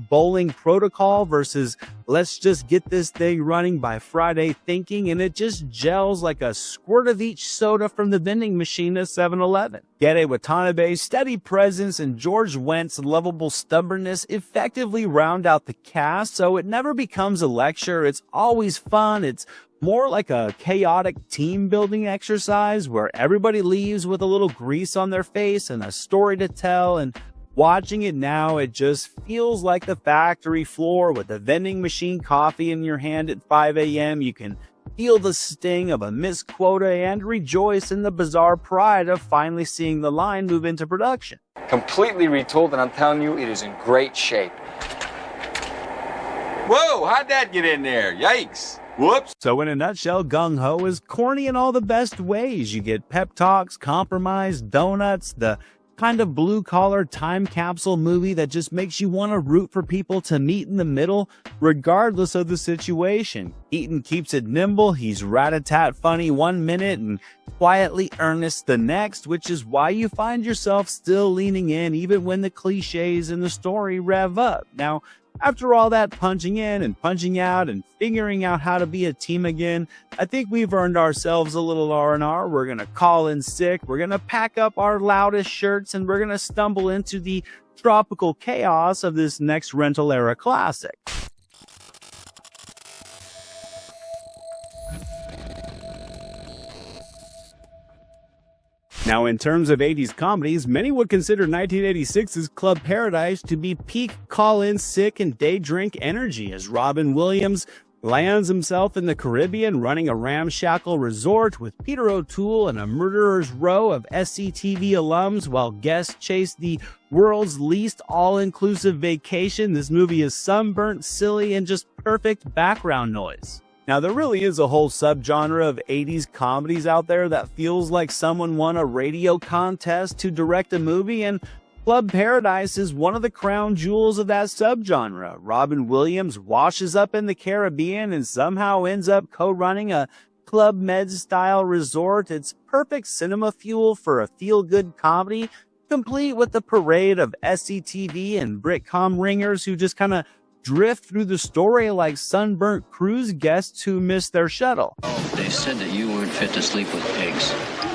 bowling protocol versus let's just get this thing running by Friday thinking, and it just gels like a squirt of each soda from the vending machine at 7-Eleven. Gede Watanabe's steady presence and George Wendt's lovable stubbornness effectively round out the cast, so it never becomes a lecture. It's always fun. It's more like a chaotic team building exercise where everybody leaves with a little grease on their face and a story to tell, and watching it now, it just feels like the factory floor with a vending machine coffee in your hand at 5 a.m. You can feel the sting of a missed quota and rejoice in the bizarre pride of finally seeing the line move into production. Completely retooled, and I'm telling you, it is in great shape. Whoa, how'd that get in there? Yikes. Whoops. So in a nutshell, Gung-Ho is corny in all the best ways. You get pep talks, compromise, donuts, the kind of blue-collar time capsule movie that just makes you want to root for people to meet in the middle, regardless of the situation. Keaton keeps it nimble. He's rat-a-tat funny 1 minute and quietly earnest the next, which is why you find yourself still leaning in even when the cliches in the story rev up. Now, after all that punching in and punching out and figuring out how to be a team again, I think we've earned ourselves a little R&R. We're going to call in sick, we're going to pack up our loudest shirts, and we're going to stumble into the tropical chaos of this next rental era classic. Now, in terms of 80s comedies, many would consider 1986's Club Paradise to be peak call-in sick and day drink energy as Robin Williams lands himself in the Caribbean running a ramshackle resort with Peter O'Toole and a murderer's row of SCTV alums while guests chase the world's least all-inclusive vacation. This movie is sunburnt, silly, and just perfect background noise. Now, there really is a whole subgenre of 80s comedies out there that feels like someone won a radio contest to direct a movie, and Club Paradise is one of the crown jewels of that subgenre. Robin Williams washes up in the Caribbean and somehow ends up co-running a Club Med-style resort. It's perfect cinema fuel for a feel-good comedy, complete with the parade of SCTV and Britcom ringers who just kind of drift through the story like sunburnt cruise guests who missed their shuttle. They said that you weren't fit to sleep with pigs,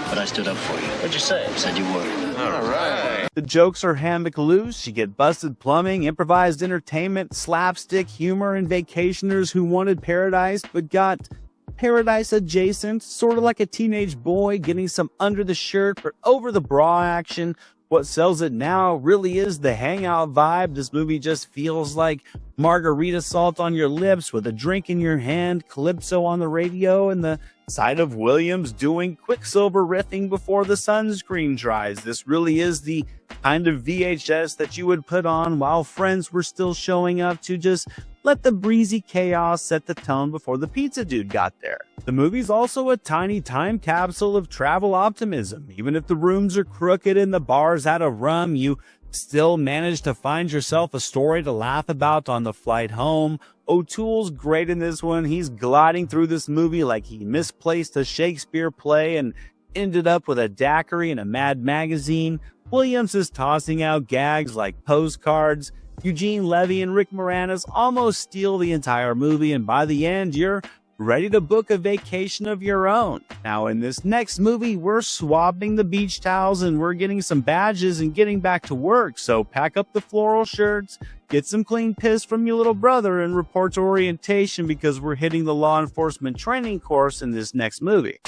but I stood up for you. What'd you say? I said you were. All right. The jokes are hammock loose. You get busted plumbing, improvised entertainment, slapstick humor, and vacationers who wanted paradise but got paradise adjacent, sort of like a teenage boy getting some under the shirt but over the bra action. What sells it now really is the hangout vibe. This movie just feels like margarita salt on your lips with a drink in your hand, Calypso on the radio, and the sight of Williams doing Quicksilver riffing before the sunscreen dries. This really is the kind of VHS that you would put on while friends were still showing up to just let the breezy chaos set the tone before the pizza dude got there. The movie's also a tiny time capsule of travel optimism. Even if the rooms are crooked and the bar's out of rum, you still manage to find yourself a story to laugh about on the flight home. O'Toole's great in this one. He's gliding through this movie like he misplaced a Shakespeare play and ended up with a daiquiri in a Mad magazine. Williams is tossing out gags like postcards. Eugene Levy and Rick Moranis almost steal the entire movie, and by the end, you're ready to book a vacation of your own. Now, in this next movie, we're swapping the beach towels and we're getting some badges and getting back to work. So pack up the floral shirts, get some clean piss from your little brother, and report to orientation because we're hitting the law enforcement training course in this next movie.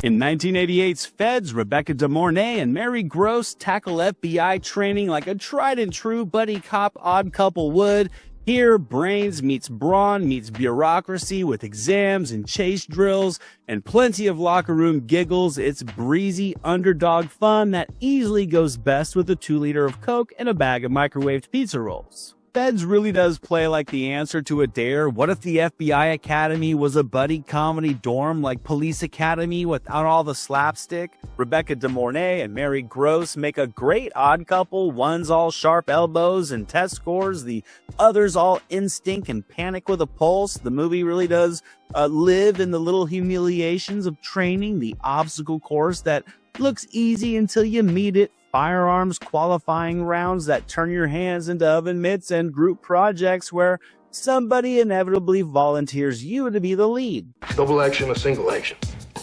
In 1988's Feds, Rebecca De Mornay and Mary Gross tackle FBI training like a tried-and-true buddy cop odd couple would. Here, brains meets brawn meets bureaucracy with exams and chase drills and plenty of locker room giggles. It's breezy underdog fun that easily goes best with a 2 liter of Coke and a bag of microwaved pizza rolls. Feds really does play like the answer to a dare. What if the FBI Academy was a buddy comedy dorm like Police Academy without all the slapstick? Rebecca De Mornay and Mary Gross make a great odd couple. One's all sharp elbows and test scores. The other's all instinct and panic with a pulse. The movie really does live in the little humiliations of training, the obstacle course that looks easy until you meet it. Firearms qualifying rounds that turn your hands into oven mitts, and group projects where somebody inevitably volunteers you to be the lead. Double action or single action?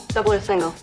Double or single?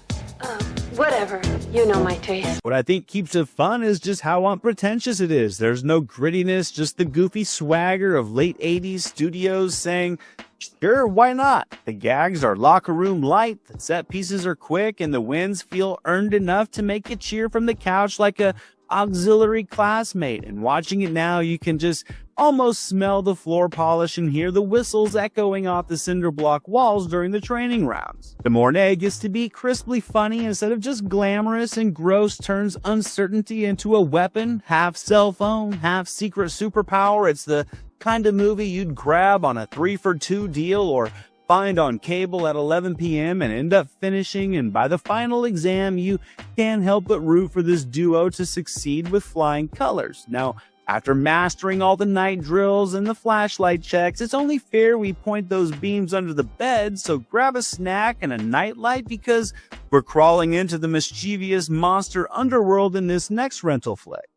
Whatever. You know my taste. What I think keeps it fun is just how unpretentious it is. There's no grittiness, just the goofy swagger of late 80s studios saying, sure, why not? The gags are locker room light, the set pieces are quick, and the wins feel earned enough to make you cheer from the couch like a auxiliary classmate. And watching it now, you can just almost smell the floor polish and hear the whistles echoing off the cinder block walls during the training rounds. De Mornay gets to be crisply funny instead of just glamorous, and Gross turns uncertainty into a weapon, half cell phone, half secret superpower. It's the kind of movie you'd grab on a 3-for-2 deal or find on cable at 11 p.m. and end up finishing, and by the final exam you can't help but root for this duo to succeed with flying colors. Now, after mastering all the night drills and the flashlight checks, it's only fair we point those beams under the bed, so grab a snack and a nightlight because we're crawling into the mischievous monster underworld in this next rental flick.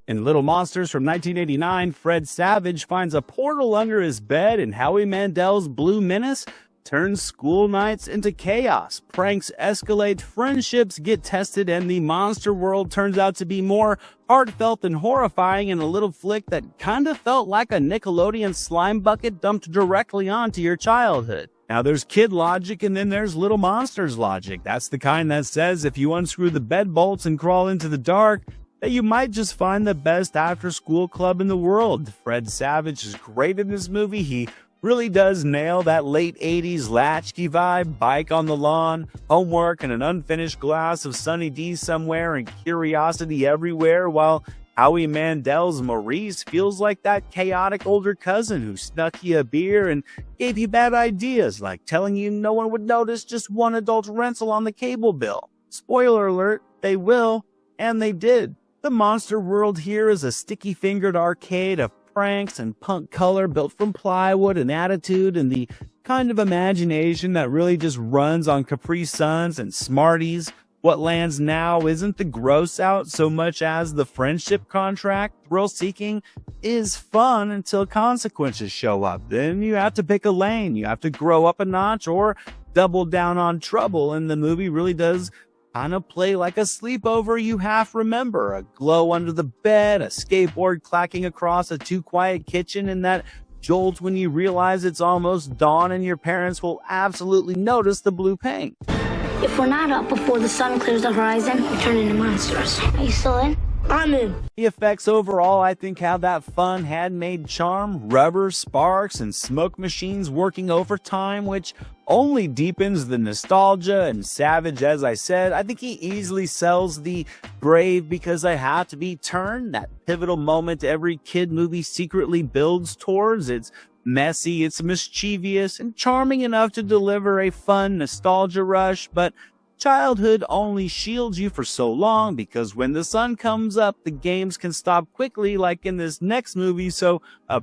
In Little Monsters from 1989, Fred Savage finds a portal under his bed, and Howie Mandel's Blue Menace turns school nights into chaos. Pranks escalate, friendships get tested, and the monster world turns out to be more heartfelt and horrifying in a little flick that kinda felt like a Nickelodeon slime bucket dumped directly onto your childhood. Now there's kid logic and then there's Little Monsters logic. That's the kind that says if you unscrew the bed bolts and crawl into the dark, that you might just find the best after-school club in the world. Fred Savage is great in this movie. He really does nail that late 80s latchkey vibe, bike on the lawn, homework, and an unfinished glass of Sunny D somewhere, and curiosity everywhere, while Howie Mandel's Maurice feels like that chaotic older cousin who snuck you a beer and gave you bad ideas, like telling you no one would notice just one adult rental on the cable bill. Spoiler alert, they will, and they did. The monster world here is a sticky-fingered arcade of pranks and punk color built from plywood and attitude and the kind of imagination that really just runs on Capri Suns and Smarties. What lands now isn't the gross out so much as the friendship contract. Thrill-seeking is fun until consequences show up. Then you have to pick a lane. You have to grow up a notch or double down on trouble, and the movie really does kind of play like a sleepover you half remember. A glow under the bed, a skateboard clacking across a too-quiet kitchen, and that jolt when you realize it's almost dawn and your parents will absolutely notice the blue paint. If we're not up before the sun clears the horizon, we turn into monsters. Are you still in? I'm in. The effects overall, I think, have that fun handmade charm, rubber, sparks, and smoke machines working overtime, which only deepens the nostalgia. And Savage, as I said, I think he easily sells the brave because I have to be turned, that pivotal moment every kid movie secretly builds towards. It's messy, it's mischievous, and charming enough to deliver a fun nostalgia rush, but childhood only shields you for so long because when the sun comes up, the games can stop quickly, like in this next movie. So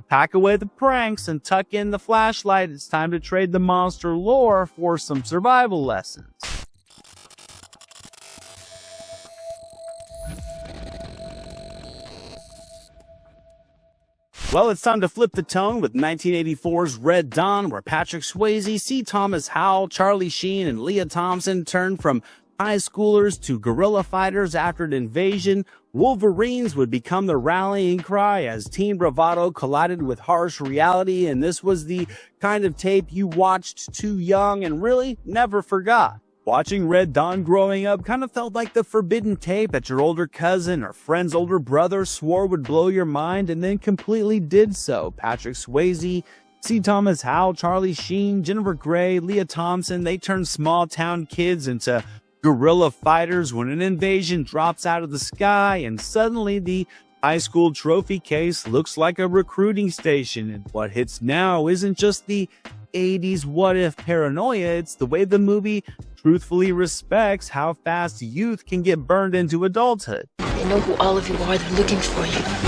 pack away the pranks and tuck in the flashlight. It's time to trade the monster lore for some survival lessons. Well, it's time to flip the tone with 1984's Red Dawn, where Patrick Swayze, C. Thomas Howell, Charlie Sheen, and Leah Thompson turn from high schoolers to guerrilla fighters after an invasion. Wolverines would become the rallying cry as teen bravado collided with harsh reality, and this was the kind of tape you watched too young and really never forgot. Watching Red Dawn growing up kind of felt like the forbidden tape that your older cousin or friend's older brother swore would blow your mind and then completely did so. Patrick Swayze See Thomas Howell, Charlie Sheen, Jennifer Grey, Leah Thompson, they turn small-town kids into guerrilla fighters when an invasion drops out of the sky, and suddenly the high school trophy case looks like a recruiting station. And what hits now isn't just the 80s what-if paranoia, it's the way the movie truthfully respects how fast youth can get burned into adulthood. They know who all of you are. They're looking for you.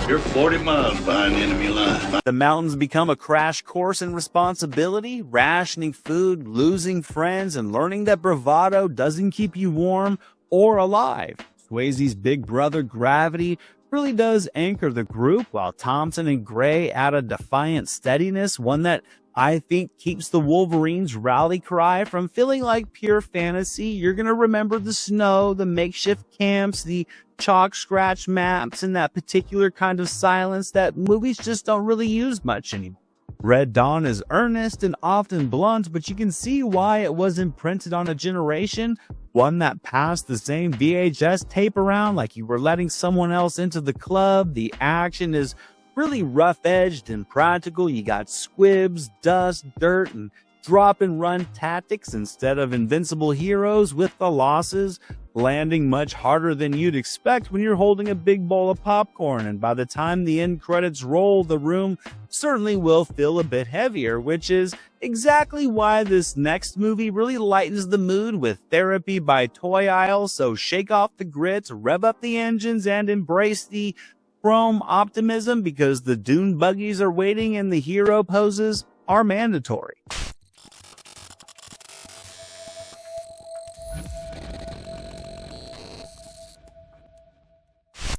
You're 40 miles behind the enemy line. The mountains become a crash course in responsibility, rationing food, losing friends, and learning that bravado doesn't keep you warm or alive. Swayze's big brother Gravity really does anchor the group, while Thompson and Gray add a defiant steadiness, one that I think keeps the Wolverines' rally cry from feeling like pure fantasy. You're going to remember the snow, the makeshift camps, the chalk scratch maps, and that particular kind of silence that movies just don't really use much anymore. Red Dawn is earnest and often blunt, but you can see why it was imprinted on a generation, one that passed the same VHS tape around like you were letting someone else into the club. The action is really rough-edged and practical. You got squibs, dust, dirt, and drop-and-run tactics instead of invincible heroes, with the losses landing much harder than you'd expect when you're holding a big bowl of popcorn. And by the time the end credits roll, the room certainly will feel a bit heavier, which is exactly why this next movie really lightens the mood with Therapy by Toy Aisle. So shake off the grits, rev up the engines, and embrace the chrome optimism, because the dune buggies are waiting and the hero poses are mandatory.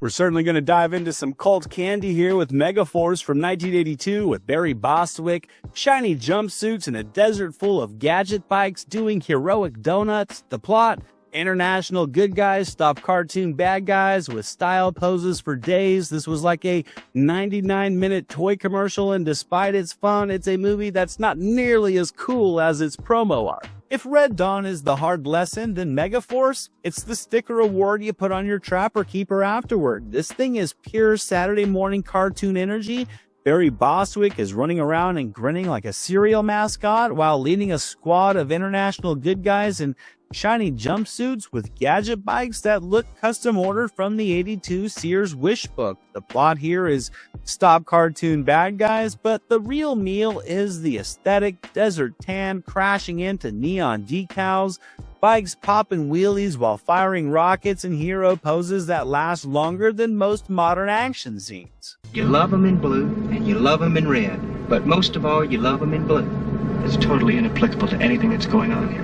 We're certainly going to dive into some cult candy here with Megaforce from 1982 with Barry Bostwick, shiny jumpsuits, and a desert full of gadget bikes doing heroic donuts. The plot: international good guys stop cartoon bad guys with style poses for days. This was like a 99-minute toy commercial, and despite its fun, it's a movie that's not nearly as cool as its promo art. If Red Dawn is the hard lesson, then Megaforce, it's the sticker award you put on your Trapper Keeper afterward. This thing is pure Saturday morning cartoon energy. Barry Bostwick is running around and grinning like a cereal mascot while leading a squad of international good guys in shiny jumpsuits with gadget bikes that look custom ordered from the 82 Sears Wish book. The plot here is stop cartoon bad guys, but the real meal is the aesthetic: desert tan crashing into neon decals, bikes popping wheelies while firing rockets, and hero poses that last longer than most modern action scenes. You love them in blue and you love them in red, but most of all you love them in blue. It's totally inapplicable to anything that's going on here.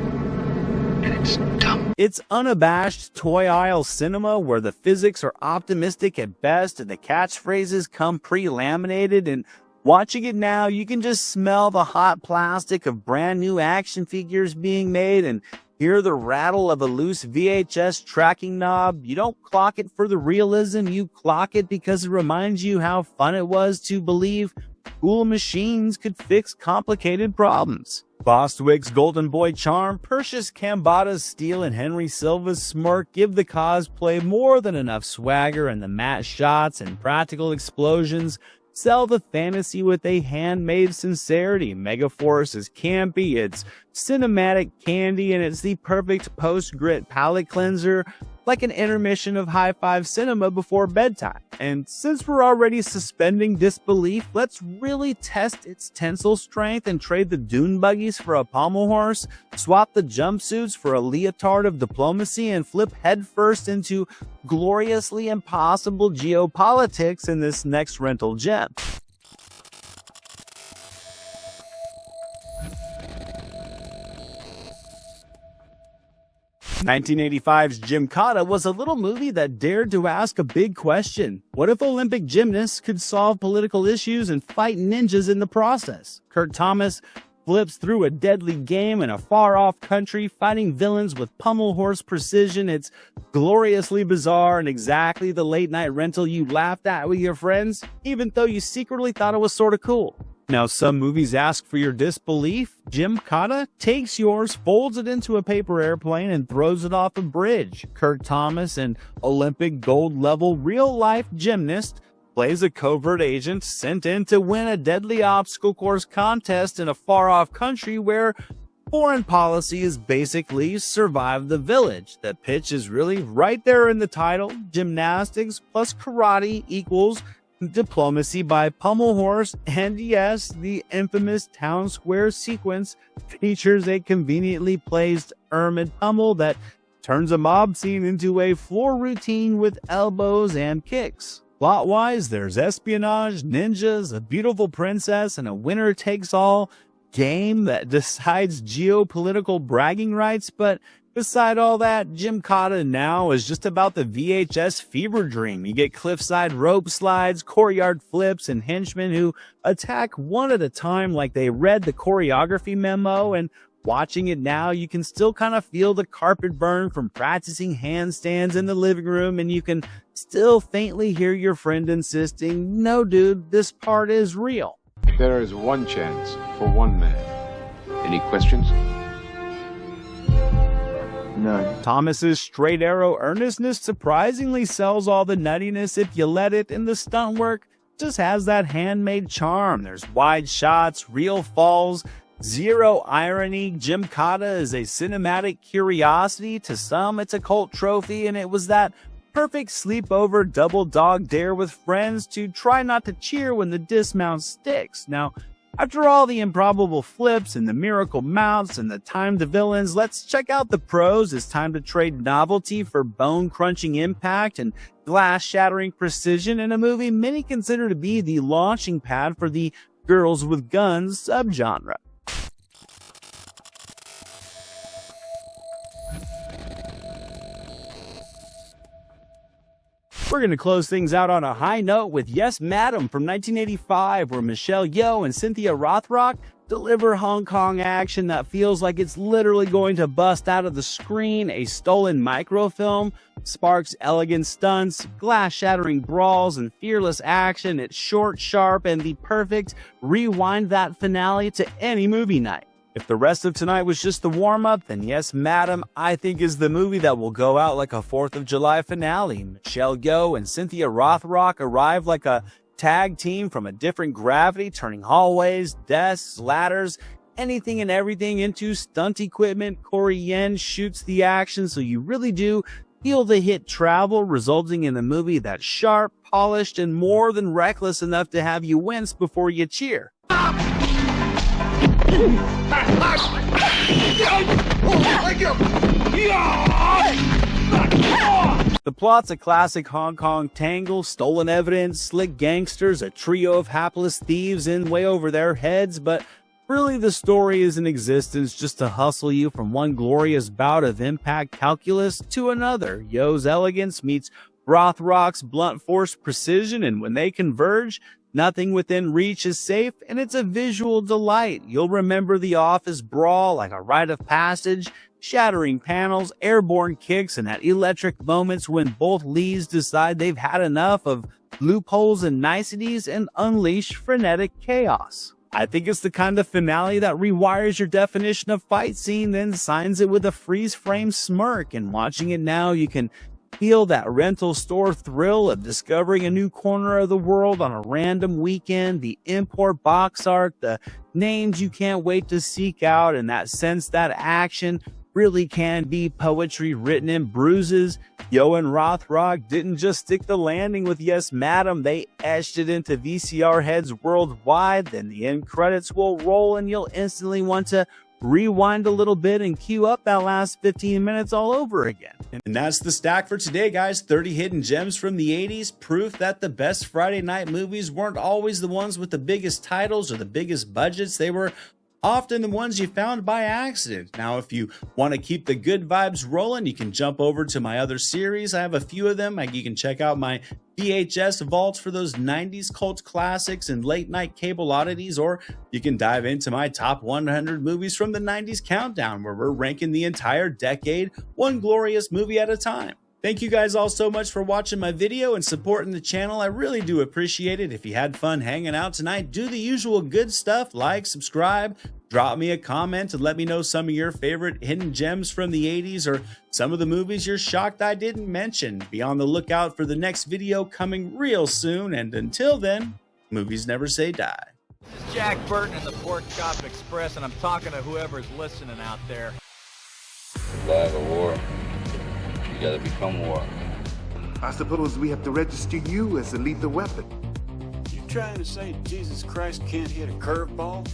And it's dumb. It's unabashed toy aisle cinema where the physics are optimistic at best and the catchphrases come pre-laminated, and watching it now, you can just smell the hot plastic of brand new action figures being made and hear the rattle of a loose VHS tracking knob. You don't clock it for the realism, you clock it because it reminds you how fun it was to believe cool machines could fix complicated problems. Bostwick's Golden Boy charm, Perseus Kambata's steel, and Henry Silva's smirk give the cosplay more than enough swagger, and the matte shots and practical explosions sell the fantasy with a handmade sincerity. Megaforce is campy, it's cinematic candy, and it's the perfect post-grit palate cleanser, like an intermission of high-five cinema before bedtime. And since we're already suspending disbelief, let's really test its tensile strength and trade the dune buggies for a pommel horse, swap the jumpsuits for a leotard of diplomacy, and flip headfirst into gloriously impossible geopolitics in this next rental gem. 1985's Gymkata was a little movie that dared to ask a big question. What if Olympic gymnasts could solve political issues and fight ninjas in the process? Kurt Thomas flips through a deadly game in a far-off country, fighting villains with pommel horse precision. It's gloriously bizarre and exactly the late-night rental you laughed at with your friends, even though you secretly thought it was sort of cool. Now, some movies ask for your disbelief. Gymkata takes yours, folds it into a paper airplane, and throws it off a bridge. Kurt Thomas, an Olympic gold-level real-life gymnast, plays a covert agent sent in to win a deadly obstacle course contest in a far-off country where foreign policy is basically survive the village. The pitch is really right there in the title. Gymnastics plus karate equals diplomacy by pommel horse, and yes, the infamous town square sequence features a conveniently placed Ermid pummel that turns a mob scene into a floor routine with elbows and kicks. Plot-wise, there's espionage, ninjas, a beautiful princess, and a winner-takes-all game that decides geopolitical bragging rights, but beside all that, Gymkata now is just about the VHS fever dream. You get cliffside rope slides, courtyard flips, and henchmen who attack one at a time like they read the choreography memo, and watching it now, you can still kind of feel the carpet burn from practicing handstands in the living room, and you can still faintly hear your friend insisting, "No dude, this part is real." There is one chance for one man. Any questions? None. Thomas's straight arrow earnestness surprisingly sells all the nuttiness if you let it, and the stunt work just has that handmade charm. There's wide shots, real falls, zero irony. Gymkata is a cinematic curiosity. To some, it's a cult trophy, and it was that perfect sleepover double dog dare with friends to try not to cheer when the dismount sticks. Now, after all the improbable flips and the miracle mounts and the timed villains, let's check out the pros. It's time to trade novelty for bone-crunching impact and glass-shattering precision in a movie many consider to be the launching pad for the girls with guns subgenre. We're going to close things out on a high note with Yes Madam from 1985, where Michelle Yeoh and Cynthia Rothrock deliver Hong Kong action that feels like it's literally going to bust out of the screen. A stolen microfilm sparks elegant stunts, glass-shattering brawls, and fearless action. It's short, sharp, and the perfect rewind that finale to any movie night. If the rest of tonight was just the warm-up, then Yes Madam, I think, is the movie that will go out like a 4th of July finale. Michelle Yeoh and Cynthia Rothrock arrive like a tag team from a different gravity, turning hallways, desks, ladders, anything and everything into stunt equipment. Corey Yen shoots the action, so you really do feel the hit travel, resulting in a movie that's sharp, polished, and more than reckless enough to have you wince before you cheer. The plot's a classic Hong Kong tangle, stolen evidence, slick gangsters, a trio of hapless thieves in way over their heads, but really the story is in existence just to hustle you from one glorious bout of impact calculus to another. Yeoh's elegance meets Rothrock's blunt force precision, and when they converge, nothing within reach is safe, and it's a visual delight. You'll remember the office brawl like a rite of passage, shattering panels, airborne kicks, and that electric moments when both leads decide they've had enough of loopholes and niceties and unleash frenetic chaos. I think it's the kind of finale that rewires your definition of fight scene, then signs it with a freeze-frame smirk, and watching it now, you can feel that rental store thrill of discovering a new corner of the world on a random weekend, the import box art, the names you can't wait to seek out, and that sense that action really can be poetry written in bruises. Yeoh and Rothrock didn't just stick the landing with Yes Madam, they etched it into VCR heads worldwide. Then the end credits will roll and you'll instantly want to rewind a little bit and queue up that last 15 minutes all over again. And that's the stack for today, guys. 30 hidden gems from the 80s, proof that the best Friday night movies weren't always the ones with the biggest titles or the biggest budgets. They were often the ones you found by accident. Now, if you want to keep the good vibes rolling, you can jump over to my other series. I have a few of them. You can check out my VHS vaults for those 90s cult classics and late night cable oddities, or you can dive into my top 100 movies from the 90s countdown, where we're ranking the entire decade, one glorious movie at a time. Thank you guys all so much for watching my video and supporting the channel. I really do appreciate it. If you had fun hanging out tonight, do the usual good stuff, like, subscribe, Drop me a comment and let me know some of your favorite hidden gems from the 80s or some of the movies you're shocked I didn't mention. Be on the lookout for the next video coming real soon, and until then, movies never say die. This is Jack Burton in the Pork Chop Express, and I'm talking to whoever's listening out there. Survive a war, you gotta become war. I suppose we have to register you as a lethal weapon. You trying to say Jesus Christ can't hit a curveball?